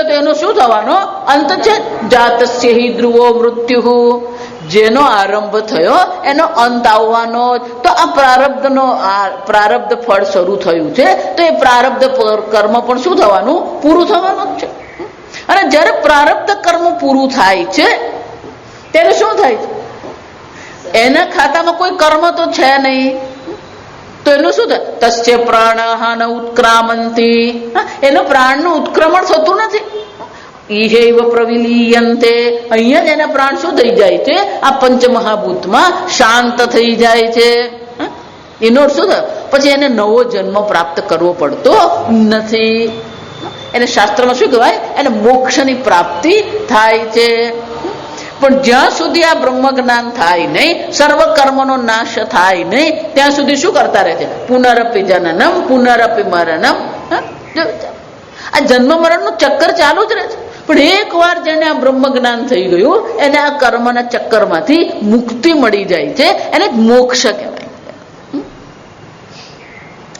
તો એનો શું થવાનો? અંત છે. જાતસ્ય હિ ધ્રુવો મૃત્યુ, જેનો આરંભ થયો એનો અંત આવવાનો. તો આ પ્રારબ્ધ ફળ શરૂ થયું છે તો એ પ્રારબ્ધ કર્મ પણ શું થવાનું? પૂરું થવાનું જ છે. અને જ્યારે પ્રારબ્ધ કર્મ પૂરું થાય છે ત્યારે શું થાય છે? એના ખાતામાં કોઈ કર્મ તો છે નહીં, તો એનું શું થાય? તસ્ય પ્રાણાહાન ઉત્ક્રામંતી, એનો પ્રાણનું ઉત્ક્રમણ થતું નથી. ઈહૈવ પ્રવિલીયંતે, અહીંયા જ એના પ્રાણ શું થઈ જાય છે? આ પંચમહાભૂતમાં શાંત થઈ જાય છે. એનો શું થાય? પછી એને નવો જન્મ પ્રાપ્ત કરવો પડતો નથી. એને શાસ્ત્રમાં શું કહેવાય? એને મોક્ષની પ્રાપ્તિ થાય છે. પણ જ્યાં સુધી આ બ્રહ્મ જ્ઞાન થાય નહીં, સર્વ કર્મનો નાશ થાય નહીં, ત્યાં સુધી શું કરતા રહે છે? પુનરપી જનનમ પુનરપી મરણમ. આ જન્મ મરણનું ચક્કર ચાલુ જ રહે છે. પણ એક વાર જેને આ બ્રહ્મ જ્ઞાન થઈ ગયું એને આ કર્મના ચક્કરમાંથી મુક્તિ મળી જાય છે, એને મોક્ષ કહેવાય.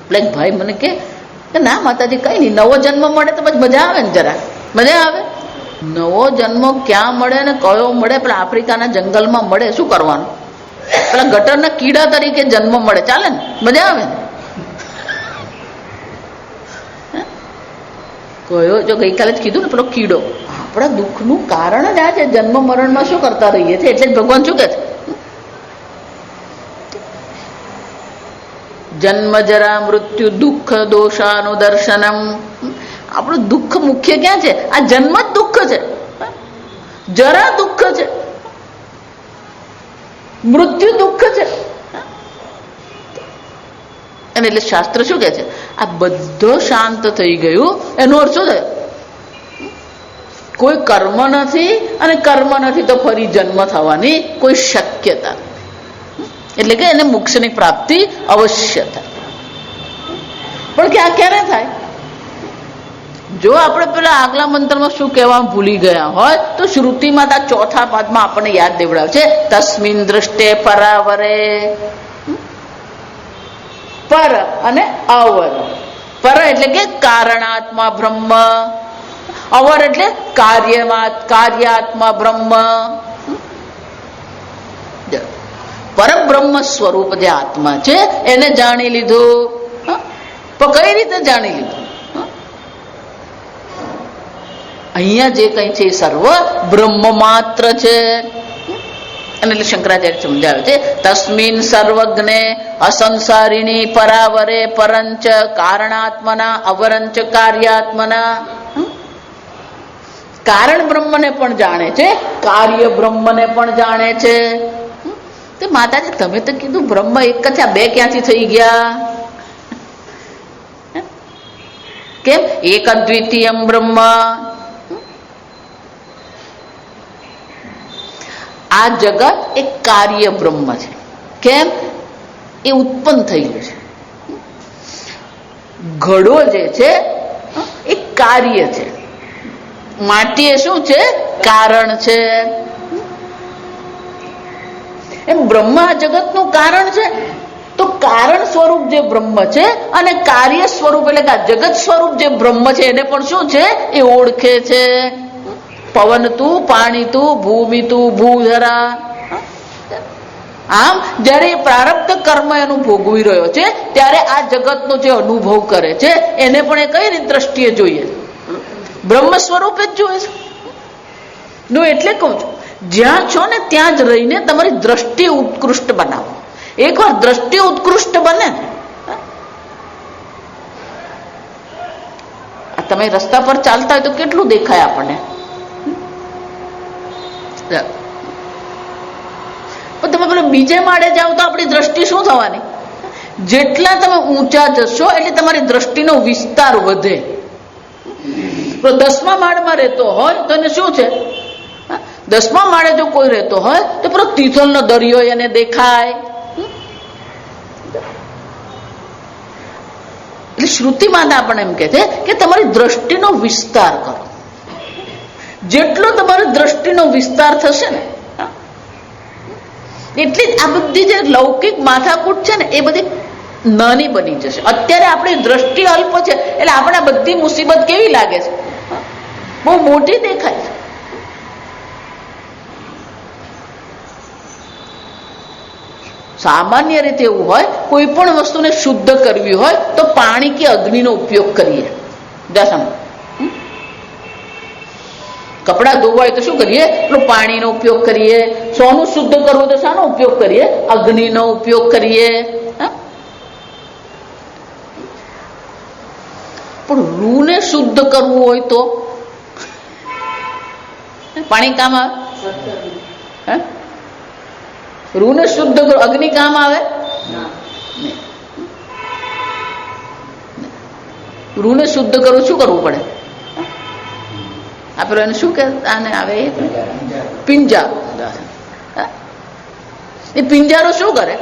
એટલે ભાઈ મને કે કે ના માતાજી કઈ નહીં, નવો જન્મ મળે તો પછી મજા આવે ને, જરા મજા આવે. નવો જન્મ ક્યાં મળે ને કયો મળે? પેલા આફ્રિકાના જંગલમાં મળે, શું કરવાનું? પેલા ગટરના કીડા તરીકે જન્મ મળે, ચાલે ને, મજા આવે ને. કયો જો ગઈકાલે જ કીધું ને, પેલો કીડો આપણા દુઃખનું કારણ જ આ છે. જન્મ મરણમાં શું કરતા રહીએ છીએ, એટલે જ ભગવાન શું કહે છે, જન્મ જરા મૃત્યુ દુઃખ દોષાનું દર્શનમ. આપણું દુઃખ મુખ્ય ક્યાં છે? આ જન્મ જ દુઃખ છે, જરા દુઃખ છે, મૃત્યુ દુઃખ છે. અને એટલે શાસ્ત્ર શું કહે છે? આ બધો શાંત થઈ ગયું, એનો અર્થ શું થયો? કોઈ કર્મ નથી, અને કર્મ નથી તો ફરી જન્મ થવાની કોઈ શક્યતા. એટલે કે એને મોક્ષની પ્રાપ્તિ અવશ્ય થાય. પણ કે આ ક્યારે થાય? જો આપણે પેલા આગલા મંત્રમાં શું કહેવા ભૂલી ગયા હોય તો શ્રુતિમાં આ ચોથા પાદમાં આપણને યાદ દેવડાવે છે, તસ્મિન દૃષ્ટે પરાવરે. પર અને અવર. પર એટલે કે કારણાત્મા બ્રહ્મ, અવર એટલે કાર્યાત્મા બ્રહ્મ. પરબ્રહ્મ સ્વરૂપ જે આત્મા છે એને જાણી લીધું. પણ કઈ રીતે જાણી લીધું? અહીંયા જે કઈ છે એ સર્વ બ્રહ્મ માત્ર છે. અને એટલે શંકરાચાર્ય સમજાવે છે, તસ્મિન સર્વજ્ઞે અસંસારિણી પરાવરે પરંચ કારણાત્મના અવરંચ કાર્યાત્મના. કારણ બ્રહ્મને પણ જાણે છે, કાર્ય બ્રહ્મને પણ જાણે છે. તે માતાજી તમે તો કીધું બ્રહ્મ એક જ છે, આ બે ક્યાંથી થઈ ગયા? કેમ? એક અદ્વિતીયમ બ્રહ્મ. આ જગત એક કાર્ય બ્રહ્મ છે. કેમ? એ ઉત્પન્ન થયેલું છે. ઘડો જે છે એ કાર્ય છે, માટી એ શું છે? કારણ છે. એમ બ્રહ્મ આ જગતનું કારણ છે. તો કારણ સ્વરૂપ જે બ્રહ્મ છે અને કાર્ય સ્વરૂપ એટલે કે જગત સ્વરૂપ જે બ્રહ્મ છે એને પણ શું છે? એ ઓળખે છે. પવન તું, પાણી તું, ભૂમિ તું, ભૂધરા. આમ જયારે પ્રારબ્ધ કર્મ એનું ભોગવી રહ્યો છે ત્યારે આ જગતનો જે અનુભવ કરે છે એને પણ એ કઈ રીતે દ્રષ્ટિએ જોઈએ? બ્રહ્મ સ્વરૂપે જ જોઈએ છે. હું એટલે કહું છું, જ્યાં છો ને ત્યાં જ રહીને તમારી દ્રષ્ટિ ઉત્કૃષ્ટ બનાવો. એકવાર દ્રષ્ટિ ઉત્કૃષ્ટ બને, તમે રસ્તા પર ચાલતા હોય તો કેટલું દેખાય આપણને? પણ તમે પેલો બીજે માળે જાઓ તો આપણી દ્રષ્ટિ શું થવાની? જેટલા તમે ઊંચા જશો એટલે તમારી દ્રષ્ટિનો વિસ્તાર વધે. 10મા માળમાં રહેતો હોય તો એને શું છે? 10મા માળે જો કોઈ રહેતો હોય તો પેલો તિથલનો દરિયો એને દેખાય. એટલે શ્રુતિમાં આપણને એમ કહે છે કે તમારી દ્રષ્ટિનો વિસ્તાર કરો. જેટલો તમારી દ્રષ્ટિનો વિસ્તાર થશે ને એટલી જ આ બધી જે લૌકિક માથાકૂટ છે ને એ બધી નાની બની જશે. અત્યારે આપણી દ્રષ્ટિ અલ્પ છે એટલે આપણે બધી મુસીબત કેવી લાગે છે? બહુ મોટી દેખાય છે. સામાન્ય રીતે એવું હોય, કોઈ પણ વસ્તુને શુદ્ધ કરવી હોય તો પાણી કે અગ્નિનો ઉપયોગ કરીએ. કપડા ધોવા હોય તો શું કરીએ? પેલું પાણીનો ઉપયોગ કરીએ. સોનું શુદ્ધ કરવું તો શાનો ઉપયોગ કરીએ? અગ્નિનો ઉપયોગ કરીએ. પણ રૂને શુદ્ધ કરવું હોય તો પાણી કામ આવે? રૂને શુદ્ધ કરો, અગ્નિ કામ આવે? રૂને શુદ્ધ કરવું શું કરવું પડે? આપણે એને શું કે આને આવે? પિંજારો. એ પિંજારો શું કરે?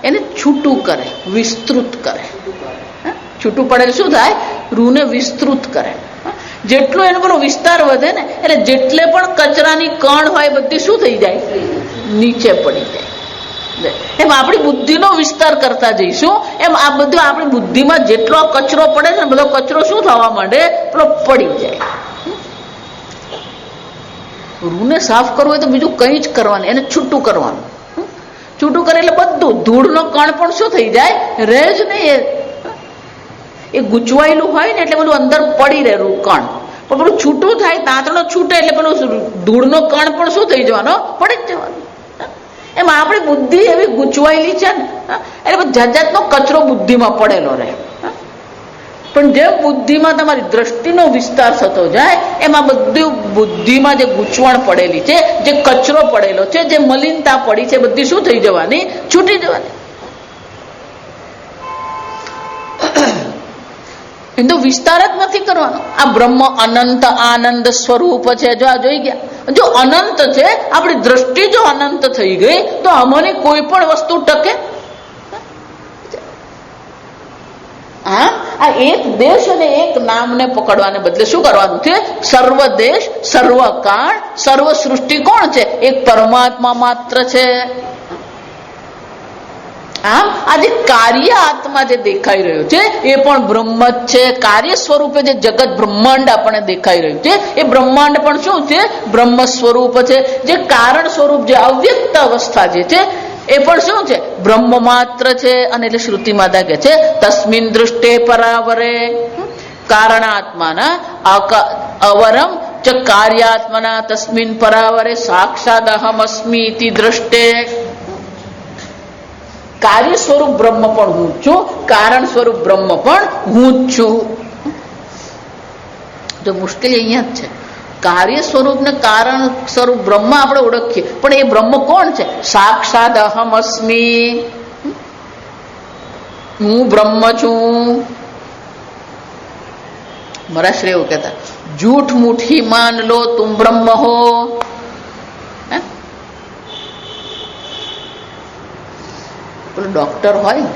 એને છૂટું કરે, વિસ્તૃત કરે. છૂટું પડે શું થાય? રૂને વિસ્તૃત કરે. જેટલો એનો પેલો વિસ્તાર વધે ને એટલે જેટલે પણ કચરાની કણ હોય બધી શું થઈ જાય? નીચે પડી જાય. એમ આપણી બુદ્ધિનો વિસ્તાર કરતા જઈશું એમ આ બધું આપણી બુદ્ધિમાં જેટલો કચરો પડે છે બધો કચરો શું થવા માંડે, પેલો પડી જાય. રૂને સાફ કરવું હોય તો બીજું કંઈ જ કરવાનું, એને છૂટું કરવાનું. છૂટું કરે એટલે બધું ધૂળનો કણ પણ શું થઈ જાય, રહે જ નહીં. એ ગૂંચવાયેલું હોય ને એટલે બધું અંદર પડી રહે કણ, પણ પેલું છૂટું થાય, તાંતણો છૂટે એટલે પેલું ધૂળનો કણ પણ શું થઈ જવાનો, પડી જ જવાનો. એમ આપણી બુદ્ધિ એવી ગૂંચવાયેલી છે ને એટલે જાત જાતનો કચરો બુદ્ધિમાં પડેલો રહે. પણ જે બુદ્ધિમાં તમારી દ્રષ્ટિનો વિસ્તાર થતો જાય એમાં બધું બુદ્ધિમાં જે ગૂંચવણ પડેલી છે, જે કચરો પડેલો છે, જે મલિનતા પડી છે, બધી શું થઈ જવાની, છૂટી જવાની. એનો વિસ્તાર જ નથી કરવાનો. આ બ્રહ્મ અનંત આનંદ સ્વરૂપ છે. જો આ જોઈ ગયા, જો અનંત છે, આપણી દ્રષ્ટિ જો અનંત થઈ ગઈ તો આમાંની કોઈ પણ વસ્તુ ટકે. હા, આ એક દેશ અને એક નામને પકડવાને બદલે શું કરવાનું છે, સર્વ દેશ, સર્વ કાળ, સર્વ સૃષ્ટિ કોણ છે, એક પરમાત્મા માત્ર છે. આમ આજે કાર્ય આત્મા જે દેખાઈ રહ્યો છે એ પણ બ્રહ્મ જ છે. કાર્ય સ્વરૂપે જે જગત બ્રહ્માંડ આપણને દેખાઈ રહ્યું છે એ બ્રહ્માંડ પણ શું છે, બ્રહ્મ સ્વરૂપ છે. જે કારણ સ્વરૂપ, જે અવ્યક્ત અવસ્થા જે છે એ પણ શું છે, બ્રહ્મ માત્ર છે. અને એટલે શ્રુતિ માતા કે છે તસ્મિન દૃષ્ટે પરાવરે, કારણાત્માના અવરમ ચ કાર્યાત્મના તસ્મિન પરાવરે સાક્ષાદ અહમ અસ્મિ ઇતિ દૃષ્ટે. કાર્ય સ્વરૂપ બ્રહ્મ પણ હું જ છું, કારણ સ્વરૂપ બ્રહ્મ પણ હું જ છું. જો મુશ્કેલી અહીંયા જ છે, કાર્ય સ્વરૂપ ને કારણ સ્વરૂપ બ્રહ્મ આપણે ઓળખીએ પણ એ બ્રહ્મ કોણ છે, સાક્ષાત અહમ અસ્મિ, હું બ્રહ્મ છું. મારા શ્રી એવું કહેતા, झूठ मुठी मान लो तुम ब्रह्म हो. ડોક્ટર હોય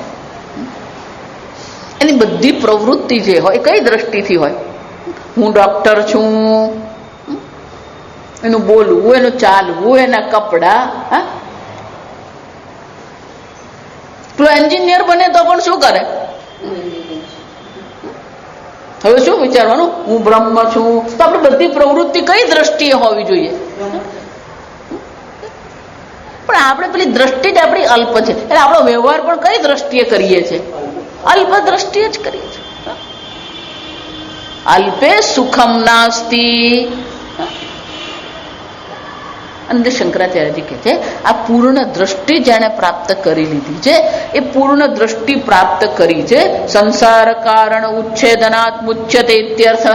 એની બધી પ્રવૃત્તિ જે હોય કઈ દ્રષ્ટિથી હોય, હું ડોક્ટર છું, એનું બોલવું, એનું ચાલવું, એના કપડા. પેલો એન્જિનિયર બને તો પણ શું કરે, હવે શું વિચારવાનું, હું બ્રહ્મ છું. તો આપણે બધી પ્રવૃત્તિ કઈ દ્રષ્ટિએ હોવી જોઈએ, પણ આપણે પેલી દ્રષ્ટિ જ આપણી અલ્પ છે એટલે આપણો વ્યવહાર પણ કઈ દ્રષ્ટિએ કરીએ છીએ, અલ્પ દ્રષ્ટિએ જ કરીએ છીએ. અલ્પે સુખમ નાસ્તિ. અને શંકરાચાર્યજી કહે છે આ પૂર્ણ દ્રષ્ટિ જેણે પ્રાપ્ત કરી લીધી છે એ પૂર્ણ દ્રષ્ટિ પ્રાપ્ત કરી છે. સંસાર કારણ ઉચ્છેદનાત મુચ્યતે ઇત્યર્થ.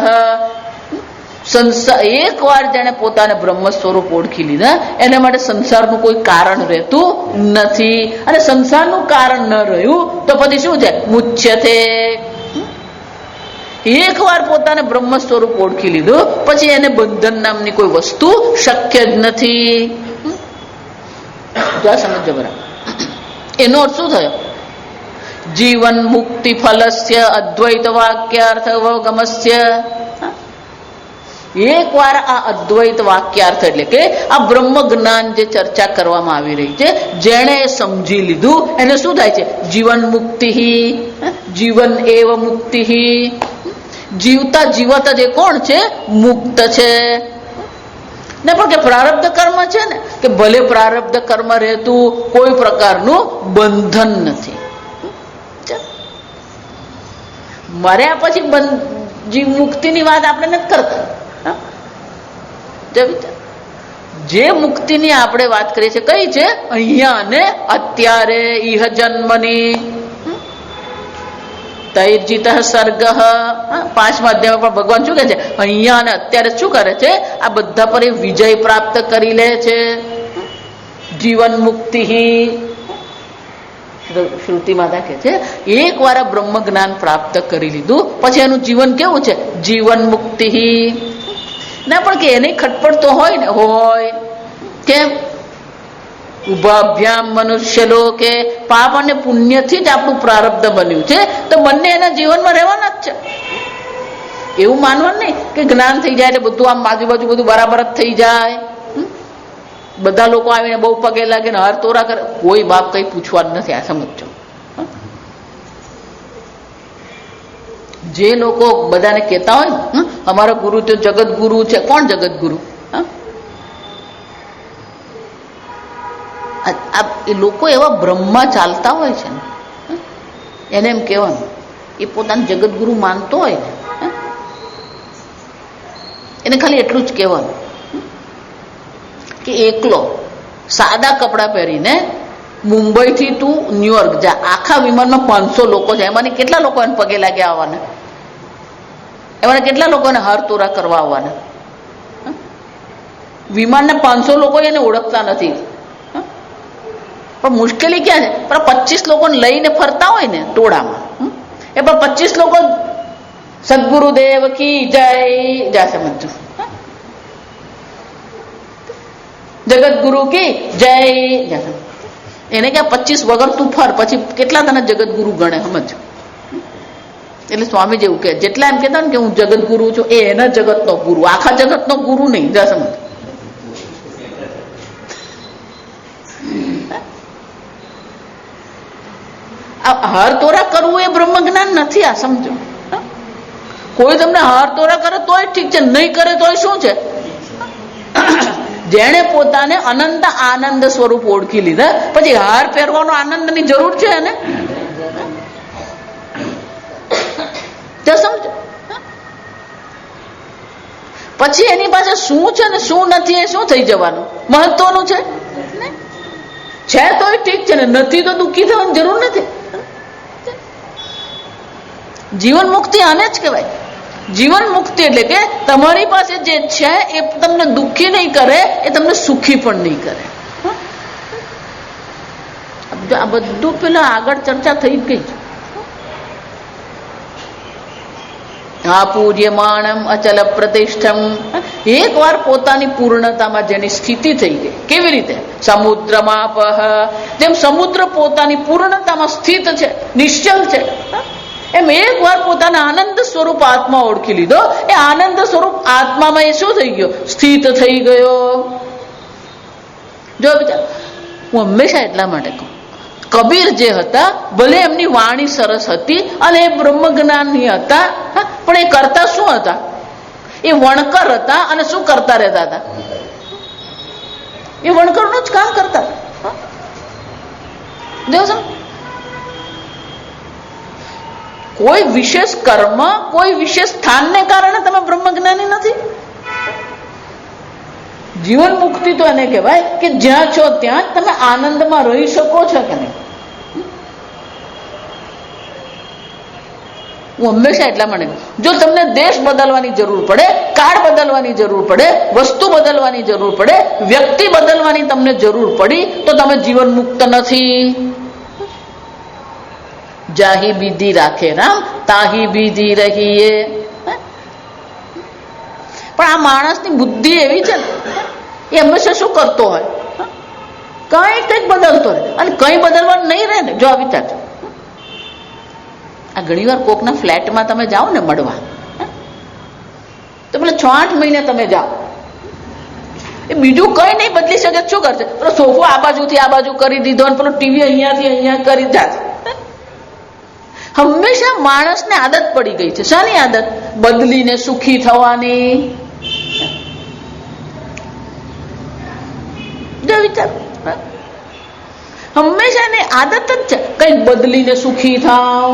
એક વાર જેને પોતાને બ્રહ્મ સ્વરૂપ ઓળખી લીધા એના માટે સંસારનું કોઈ કારણ રહેતું નથી. અને સંસારનું કારણ ન રહ્યું તો પછી શું છે, મુચ્યતે. એક વાર પોતાને બ્રહ્મ સ્વરૂપ ઓળખી લીધું પછી એને બંધન નામની કોઈ વસ્તુ શક્ય જ નથી. સમજો બરાબર. એનો અર્થ શું થયો, જીવન મુક્તિ ફલસ્ય અદ્વૈત વાક્યાર્થ અવગમસ્ય. એક વાર આ અદ્વૈત વાક્યાર્થ એટલે કે આ બ્રહ્મ જ્ઞાન જે ચર્ચા કરવામાં આવી રહી છે જેણે સમજી લીધું એને શું થાય છે, જીવન મુક્તિ. જીવન એવ મુક્તિ. જીવતા જીવત જે કોણ છે, મુક્ત છે. ને પણ કે પ્રારબ્ધ કર્મ છે ને કે ભલે પ્રારબ્ધ કર્મ રહેતું કોઈ પ્રકારનું બંધન નથી. મર્યા પછી મુક્તિની વાત આપણે નથી કરતા. જે મુક્તિની આપણે વાત કરીએ છીએ કઈ છે, અહીંયા અને અત્યારે. ઇહ જન્મની તૈર્જિત સર્ગ. 5મા અધ્યાયમાં પણ ભગવાન શું કહે છે, અહીંયા અને અત્યારે શું કરે છે, આ બધા પર વિજય પ્રાપ્ત કરી લે છે. જીવન મુક્તિ. શ્રુતિ માતા કહે છે એક વાર બ્રહ્મ જ્ઞાન પ્રાપ્ત કરી લીધું પછી એનું જીવન કેવું છે, જીવન મુક્તિ. ના પણ કે એની ખટપટ તો હોય ને, હોય. કેમ, ઉભાભ્યામ મનુષ્ય લોકે. પાપ અને પુણ્યથી જ આપણું પ્રારબ્ધ બન્યું છે તો બંને એના જીવનમાં રહેવાના જ છે. એવું માનવાનું નહીં કે જ્ઞાન થઈ જાય એટલે બધું આમ આજુબાજુ બધું બરાબર જ થઈ જાય. બધા લોકો આવીને બહુ પગે લાગે ને હાર તોરા કરે, કોઈ બાપ કઈ પૂછવાનું નથી. આ સમજો. જે લોકો બધાને કહેતા હોય ને અમારા ગુરુ તો જગત ગુરુ છે, કોણ જગત ગુરુ? એ લોકો એવા બ્રહ્મમાં ચાલતા હોય છે ને, એને એમ કહેવાનું એ પોતાનું જગત ગુરુ માનતો હોય ને, એને ખાલી એટલું જ કહેવાનું કે એકલો સાદા કપડાં પહેરીને મુંબઈથી તું ન્યુયોર્ક જા, આખા વિમાનમાં 500 લોકો છે, એમાંની કેટલા લોકો એને પગે લાગ્યા આવવાના? એમાં કેટલા લોકોને હાર તોરા કરવા આવવાના? વિમાનના 500 લોકો એને ઓળખતા નથી. પણ મુશ્કેલી ક્યાં છે? પણ 25 લોકોને લઈને ફરતા હોય ને ટોળામાં, એ પણ 25 લોકો સદગુરુદેવ કી જય જા, સમજો, જગત ગુરુ કી જય જા. એને ક્યાં 25 વગર તું ફર, પછી કેટલા તને જગત ગુરુ ગણે? સમજો. એટલે સ્વામી જેવું કે જેટલા એમ કહેતા ને કે હું જગત ગુરુ છું, એ એના જગતનો ગુરુ, આખા જગતનો ગુરુ નહીં. જા, સમજ. હાર તોરા કરવું એ બ્રહ્મ જ્ઞાન નથી. આ સમજો. કોઈ તમને હાર તોરા કરે તોય ઠીક છે, નહીં કરે તોય શું છે? જેણે પોતાને અનંત આનંદ સ્વરૂપ ઓળખી લીધા, પછી હાર પહેરવાનો આનંદની જરૂર છે એને? સમજો. પછી એની પાસે શું છે ને શું નથી એ શું થઈ જવાનું? મહત્વનું છે તોય ઠીક છે ને, નથી તો દુઃખી થવાની જરૂર નથી. જીવન મુક્તિ આને જ કહેવાય. જીવન મુક્તિ એટલે કે તમારી પાસે જે છે એ તમને દુઃખી નહીં કરે, એ તમને સુખી પણ નહીં કરે. આ બધું પેલા આગળ ચર્ચા થઈ ગઈ. હા, પૂજ્યમાણમ અચલ પ્રતિષ્ઠમ. એક વાર પોતાની પૂર્ણતામાં જેની સ્થિતિ થઈ ગઈ, કેવી રીતે? સમુદ્રમાપ, જેમ સમુદ્ર પોતાની પૂર્ણતામાં સ્થિત છે, નિશ્ચલ છે, એમ એક વાર પોતાના આનંદ સ્વરૂપ આત્મા ઓળખી લીધો. એ આનંદ સ્વરૂપ આત્મામાં એ શું થઈ ગયો? સ્થિત થઈ ગયો. જો વિચાર, હું હંમેશા એટલા માટે કહું, કબીર જે હતા, ભલે એમની વાણી સરસ હતી અને એ બ્રહ્મ જ્ઞાની હતા, પણ એ કરતા શું હતા? એ વણકર હતા. અને શું કરતા રહેતા હતા? એ વણકરનું જ કામ કરતા હતા. કોઈ વિશેષ કર્મ, કોઈ વિશેષ સ્થાનને કારણે તમે બ્રહ્મ જ્ઞાની નથી. જીવન મુક્તિ તો એને કહેવાય કે જ્યાં છો ત્યાં જ તમે આનંદમાં રહી શકો છો કે નહીં. હું હંમેશા એટલા માટે જો તમને દેશ બદલવાની જરૂર પડે, કાળ બદલવાની જરૂર પડે, વસ્તુ બદલવાની જરૂર પડે, વ્યક્તિ બદલવાની તમને જરૂર પડી, તો તમે જીવન મુક્ત નથી. જાહી બીધી રાખે રામ, તાહી બીધી રહીએ. પણ આ માણસની બુદ્ધિ એવી છે ને, એ હંમેશા શું કરતો હોય? કંઈક બદલતો રહે. અને કંઈ બદલવાનું નહીં રહે ને. જો આ વિચાર, આ ઘણી વાર કોકના ફ્લેટમાં તમે જાઓ ને મળવા, તો પેલા 6-8 મહિને તમે જાઓ, એ બીજું કઈ નહીં બદલી શકે. શું કરશે? પેલો સોફો આ બાજુથી આ બાજુ કરી દીધો, અને પેલો ટીવી અહીંયાથી અહીંયા કરી જાત. હંમેશા માણસને આદત પડી ગઈ છે. શાની આદત? બદલીને સુખી થવાની. જો વિચાર, હંમેશા એને આદત જ છે કઈ બદલીને સુખી થાવ.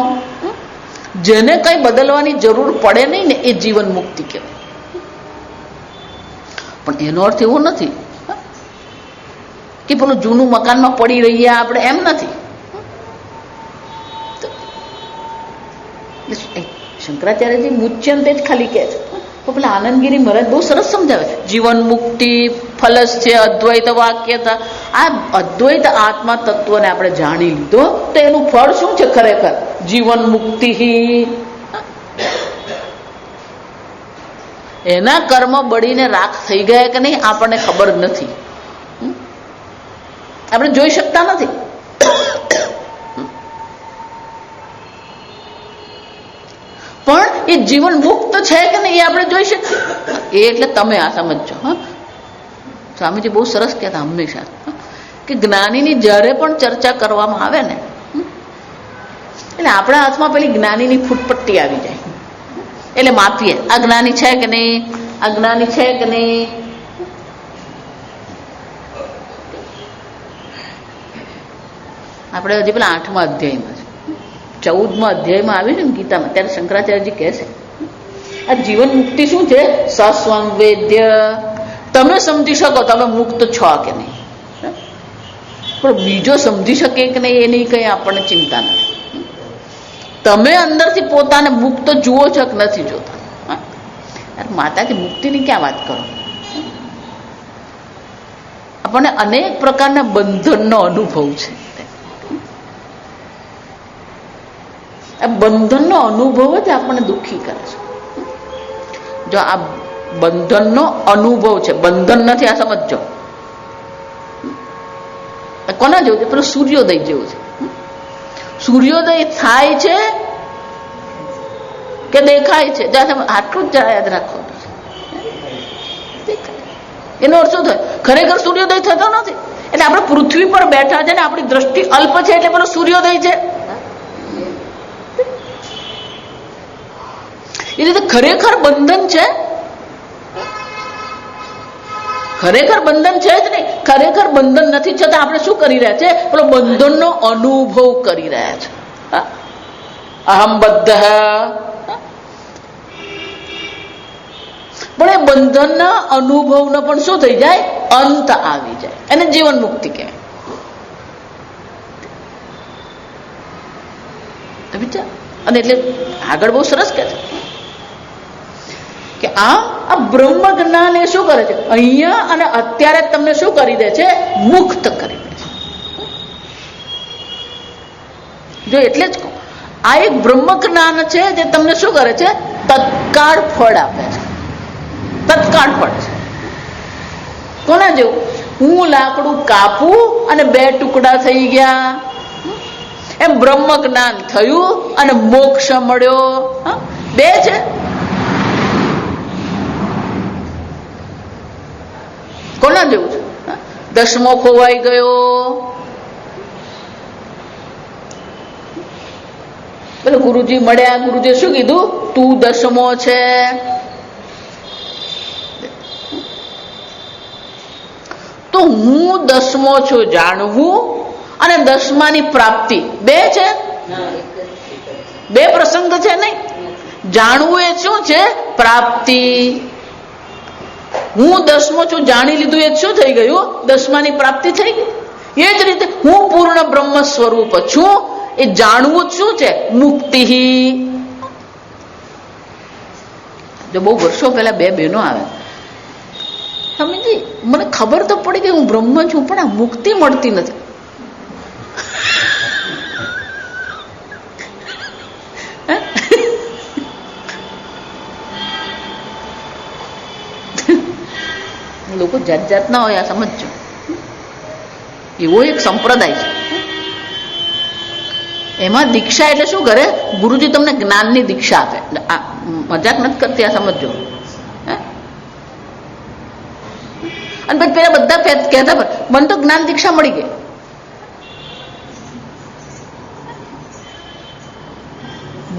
જેને કઈ બદલવાની જરૂર પડે નહીં ને, એ જીવન મુક્તિ કહેવાય. પણ એનો અર્થ એવો નથી કે પેલું જૂનું મકાનમાં પડી રહીએ આપણે, એમ નથી. શંકરાચાર્યજી મુચ્યંતે જ ખાલી કહે છે. તો પેલા આનંદગીરી મહારાજ બહુ સરસ સમજાવે. જીવન મુક્તિ ફલસ છે અદ્વૈત વાક્યતા. આ અદ્વૈત આત્મા તત્વને આપણે જાણી લીધો તો એનું ફળ શું છે ખરેખર? જીવન મુક્તિ. એના કર્મ બળીને રાખ થઈ ગયા કે નહીં આપણને ખબર નથી. આપણે જોઈ શકતા નથી. પણ એ જીવન મુક્ત છે કે નહીં એ આપણે જોઈ શકીએ. એટલે તમે આ સમજો, સ્વામીજી બહુ સરસ કહેતા હંમેશા કે જ્ઞાનીની જ્યારે પણ ચર્ચા કરવામાં આવે ને એટલે આપણા હાથમાં પેલી જ્ઞાનીની ફૂટપટ્ટી આવી જાય, એટલે માપીએ આ જ્ઞાની છે કે નહીં, આ જ્ઞાની છે કે નહીં. આપણે હજી પેલા 8મા અધ્યાયમાં છે, 14મા અધ્યાયમાં આવ્યું છે ને ગીતામાં, ત્યારે શંકરાચાર્યજી કહે છે આ જીવન મુક્તિ શું છે? સસ્વં વેદ્ય. તમે સમજી શકો તમે મુક્ત છો કે નહીં, પણ બીજો સમજી શકે કે નહીં એની કઈ આપણને ચિંતા નથી. તમે અંદરથી પોતાને મુક્ત જુઓ છો કે નથી જોતા? માતાજી મુક્તિની ક્યાં વાત કરો? આપણને અનેક પ્રકારના બંધનનો અનુભવ છે. આ બંધનનો અનુભવ જ આપણને દુઃખી કરે છે. જો આ બંધનનો અનુભવ છે, બંધન નથી, આ સમજો. કોના જેવું છે? પેલું સૂર્યોદય જેવું છે. સૂર્યોદય થાય છે કે દેખાય છે? આટલું જ યાદ રાખો. એનો અર્થ શું થાય? ખરેખર સૂર્યોદય થતો નથી. એટલે આપણે પૃથ્વી પર બેઠા છે ને આપણી દ્રષ્ટિ અલ્પ છે એટલે પેલો સૂર્યોદય છે. એ રીતે ખરેખર બંધન છે? ખરેખર બંધન છે જ નહીં. ખરેખર બંધન નથી છતાં આપણે શું કરી રહ્યા છે? પેલો બંધનનો અનુભવ કરી રહ્યા છે. અહમ બદ્ધ. પણ એ બંધનના અનુભવનો પણ શું થઈ જાય? અંત આવી જાય. એને જીવન મુક્તિ કહેવાય. અને એટલે આગળ બહુ સરસ કહે છે કે આ બ્રહ્મ જ્ઞાન એ શું કરે છે? અહીંયા અને અત્યારે તમને શું કરી દે છે? મુક્ત કરી દે છે. જો એટલે જ કહું, આ એક બ્રહ્મ જ્ઞાન છે જે તમને શું કરે છે? તત્કાળ ફળ આપે છે. તત્કાળ ફળ છે. કોના જેવું? હું લાકડું કાપું અને 2 ટુકડા થઈ ગયા, એમ બ્રહ્મ જ્ઞાન થયું અને મોક્ષ મળ્યો. 2 છે. કોના જેવું છે? 10મો ખોવાઈ ગયો. પેલો ગુરુજી મળ્યા, ગુરુજી શું કીધું? તું 10મો છે. તો હું 10મો છું જાણવું અને 10માની પ્રાપ્તિ 2 છે? 2 પ્રસંગ છે નહીં. જાણવું એ શું છે? પ્રાપ્તિ. હું 10મો છું જાણી લીધું એ શું થઈ ગયું? 10માની પ્રાપ્તિ થઈ ગઈ. એ જ રીતે હું પૂર્ણ બ્રહ્મ સ્વરૂપ છું એ જાણવું જ શું છે? મુક્તિ. જો બહુ વર્ષો પહેલા 2 બહેનો આવે, સ્વામીજી મને ખબર તો પડી ગઈ હું બ્રહ્મ છું પણ આ મુક્તિ મળતી નથી. લોકો જાત જાતના હોય, આ સમજો. એવો એક સંપ્રદાય છે. એમાં દીક્ષા એટલે શું કરે? ગુરુજી તમને જ્ઞાનની દીક્ષા આપે. મજાક નથી કરતી, આ સમજો. અને પછી પેલા બધા કહેતા મને તો જ્ઞાન દીક્ષા મળી ગઈ.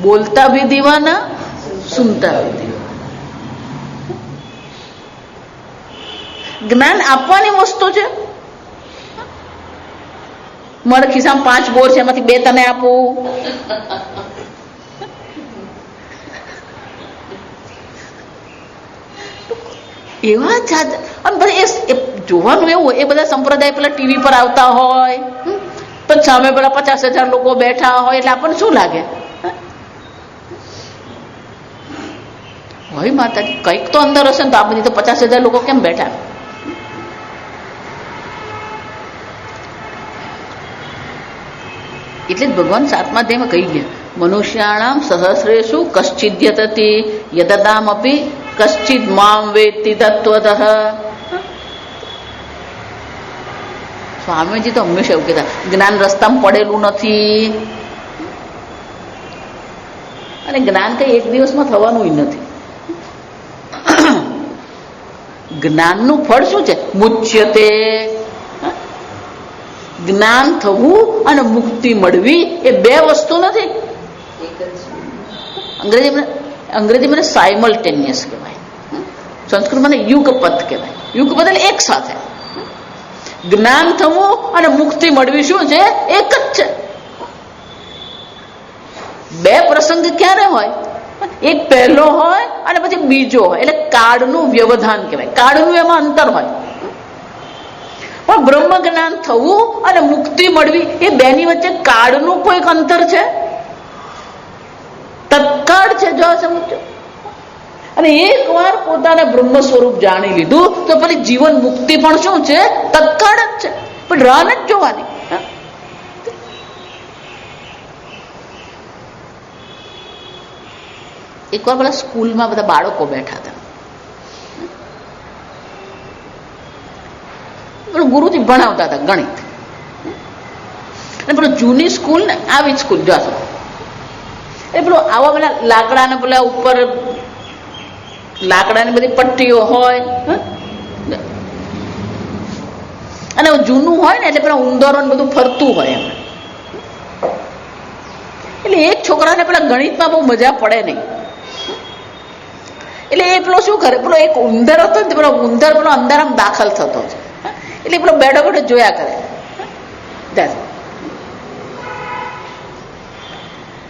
બોલતા ભી દીવાના, સુનતા ભી દીવાના. જ્ઞાન આપવાની વસ્તુ છે. મારા ખિસ્સામાં 5 બોર છે, એમાંથી 2 તને આપું. એવા જાત. અને પછી એ જોવાનું એવું હોય, એ બધા સંપ્રદાય પેલા ટીવી પર આવતા હોય, પછી સામે પેલા 50,000 લોકો બેઠા હોય, એટલે આપણને શું લાગે? હોય માતાજી કંઈક તો અંદર હશે ને, તો આ બધી તો 50,000 લોકો કેમ બેઠા? એટલે જ ભગવાન 7મા અધ્યાયમાં કહી ગયા, મનુષ્યાણામ સહસ્રેષુ કશ્ચિદ્યતતિ યદદામપી કશ્ચિદ મામ વેત્તિ તત્વતઃ. સ્વામીજી તો હંમેશા એવું કહેતા, જ્ઞાન રસ્તામાં પડેલું નથી. અને જ્ઞાન કઈ એક દિવસમાં થવાનું નથી. જ્ઞાનનું ફળ શું છે? મુચ્યતે. જ્ઞાન થવું અને મુક્તિ મળવી એ બે વસ્તુ નથી. અંગ્રેજી મને સાયમલ્ટેનિયસ કહેવાય, સંસ્કૃત મને યુગપત કહેવાય. યુગપત એટલે એક સાથે. જ્ઞાન થવું અને મુક્તિ મળવી શું છે? એક જ છે. બે પ્રસંગ ક્યારે હોય? એક પહેલો હોય અને પછી બીજો હોય, એટલે કાળનું વ્યવધાન કહેવાય. કાળનું એમાં અંતર હોય. પણ બ્રહ્મ જ્ઞાન થવું અને મુક્તિ મળવી એ બેની વચ્ચે કાળનું કોઈક અંતર છે? તત્કાળ છે. જો સમજો. અને એકવાર પોતાને બ્રહ્મ સ્વરૂપ જાણી લીધું તો પછી જીવન મુક્તિ પણ શું છે? તત્કાળ જ છે. પણ રાહ જ જોવાની. એકવાર પેલા સ્કૂલમાં બધા બાળકો બેઠા હતા. ગુરુજી ભણાવતા હતા ગણિત. અને પેલો જૂની સ્કૂલ ને આવી સ્કૂલ જોશો એ પેલો આવા પેલા લાકડાને પેલા ઉપર લાકડાની બધી પટ્ટીઓ હોય અને જૂનું હોય ને એટલે પેલા ઉંદરો બધું ફરતું હોય એમ. એટલે એક છોકરાને પેલા ગણિતમાં બહુ મજા પડે નહીં. એટલે એ પેલો શું કરે, પેલો એક ઉંદર હતો ને પેલો ઉંદર પેલો અંદર આમ દાખલ થતો છે. એટલે પેલો બેઠો બેઠો જોયા કરે.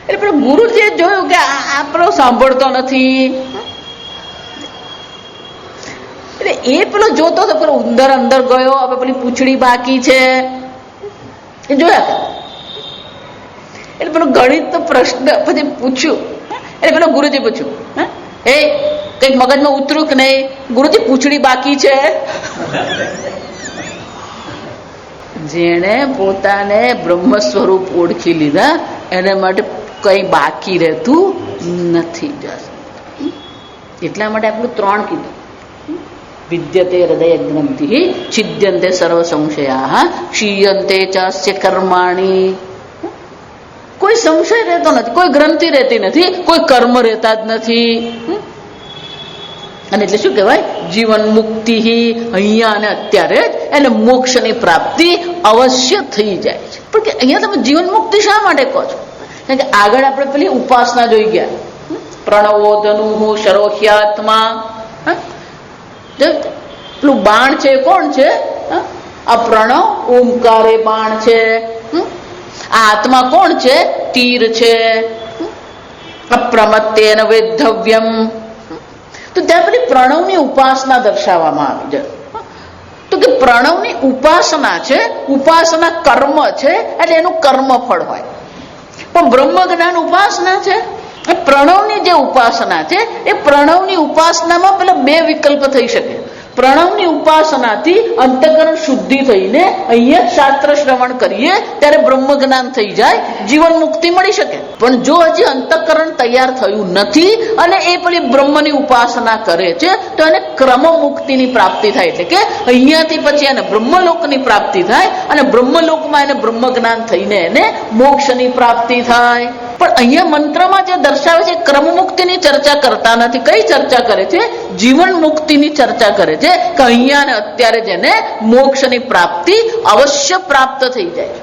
એટલે પેલો ગુરુજીએ જોયું કે આ પેલો સાંભળતો નથી. એટલે એ પેલો જોતો હતો પેલો ઉંદર અંદર ગયો, હવે પેલી પૂંછડી બાકી છે એ જોયા કરે. એટલે પેલો ગણિત તો પ્રશ્ન પછી પૂછ્યું. એટલે પેલો ગુરુજી પૂછ્યું, એ કઈક મગજમાં ઉતર્યું કે નહીં? ગુરુજી પૂંછડી બાકી છે. જેણે પોતાને બ્રહ્મ સ્વરૂપ ઓળખી લીધા એને માટે કઈ બાકી રહેતું નથી. એટલા માટે આપણું 3 કીધું. વિદ્યતે હૃદય ગ્રંથિ છિદ્યંતે સર્વ સંશયા ક્ષીયંતે ચાસ્ય કર્માણી. કોઈ સંશય રહેતો નથી, કોઈ ગ્રંથિ રહેતી નથી, કોઈ કર્મ રહેતા જ નથી. અને એટલે શું કહેવાય? જીવન મુક્તિ અહીંયા અને અત્યારે જ એને મોક્ષની પ્રાપ્તિ અવશ્ય થઈ જાય છે. પણ કે અહીંયા તમે જીવન મુક્તિ શા માટે કહો છો? કારણ કે આગળ આપણે પેલી ઉપાસના જોઈ ગયા. પ્રણવોધનુ શરોહ્યાત્મા. પેલું બાણ છે કોણ છે? આ પ્રણવ ઓમકારે બાણ છે. આ આત્મા કોણ છે? તીર છે. અપ્રમત્તેન વેદ્ધવ્યમ. તો ત્યાં પેલી પ્રણવની ઉપાસના દર્શાવવામાં આવી છે. તો કે પ્રણવની ઉપાસના છે, ઉપાસના કર્મ છે, એટલે એનું કર્મ ફળ હોય. પણ બ્રહ્મ જ્ઞાન ઉપાસના છે. પ્રણવની જે ઉપાસના છે એ પ્રણવની ઉપાસનામાં પેલા 2 વિકલ્પ થઈ શકે. પ્રણવની ઉપાસનાથી અંતઃકરણ શુદ્ધિ થઈને અહીંયા શાસ્ત્ર શ્રવણ કરીએ ત્યારે બ્રહ્મ જ્ઞાન થઈ જાય, જીવન મુક્તિ મળી શકે. પણ જો હજી અંતઃકરણ તૈયાર થયું નથી અને એ પેલી બ્રહ્મની ઉપાસના કરે છે તો એને ક્રમ મુક્તિની પ્રાપ્તિ થાય. એટલે કે અહીંયાથી પછી એને બ્રહ્મલોકની પ્રાપ્તિ થાય અને બ્રહ્મલોકમાં એને બ્રહ્મ જ્ઞાન થઈને એને મોક્ષની પ્રાપ્તિ થાય. પણ અહીંયા મંત્રમાં જે દર્શાવે છે ક્રમ મુક્તિની ચર્ચા કરતા નથી. કઈ ચર્ચા કરે છે? જીવન મુક્તિની ચર્ચા કરે છે કે અહીંયા ને અત્યારે જેને મોક્ષની પ્રાપ્તિ અવશ્ય પ્રાપ્ત થઈ જાય.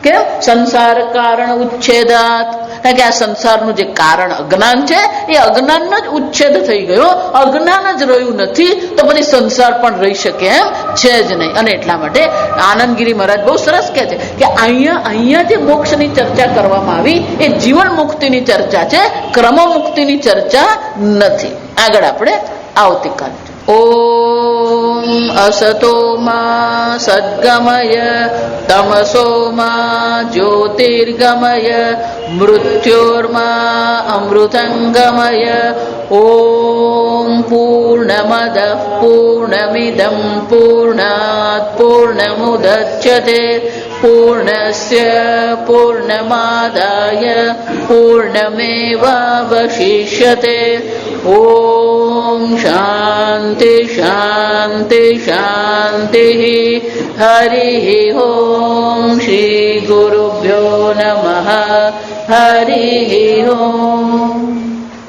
કેમ? સંસાર કારણ ઉચ્છેદાત. કારણ કે આ સંસારનું જે કારણ અજ્ઞાન છે એ અજ્ઞાનનો જ ઉચ્છેદ થઈ ગયો. અજ્ઞાન જ રહ્યું નથી તો પછી સંસાર પણ રહી શકે એમ છે જ નહીં. અને એટલા માટે આનંદગીરી મહારાજ બહુ સરસ કહે છે કે અહીંયા જે મોક્ષની ચર્ચા કરવામાં આવી એ જીવન મુક્તિની ચર્ચા છે, ક્રમ મુક્તિની ચર્ચા નથી. આગળ આપણે આવતીકાલે. ઓમ અસતો માં સદ્ગમય તમસો માં જ્યોતિર્ગમય મૃત્યોર્મા અમૃતંગમય. ઓમ પૂર્ણમદ પૂર્ણમિદં પૂર્ણાત પૂર્ણમુદચ્યતે પૂર્ણસ્ય પૂર્ણમાદાય પૂર્ણમેવાવશિષ્યતે. ઓમ શાંતિ શાંતિ શાંતિ. હરિ ઓમ શ્રી ગુરુભ્યો નમઃ. હરિ ઓમ.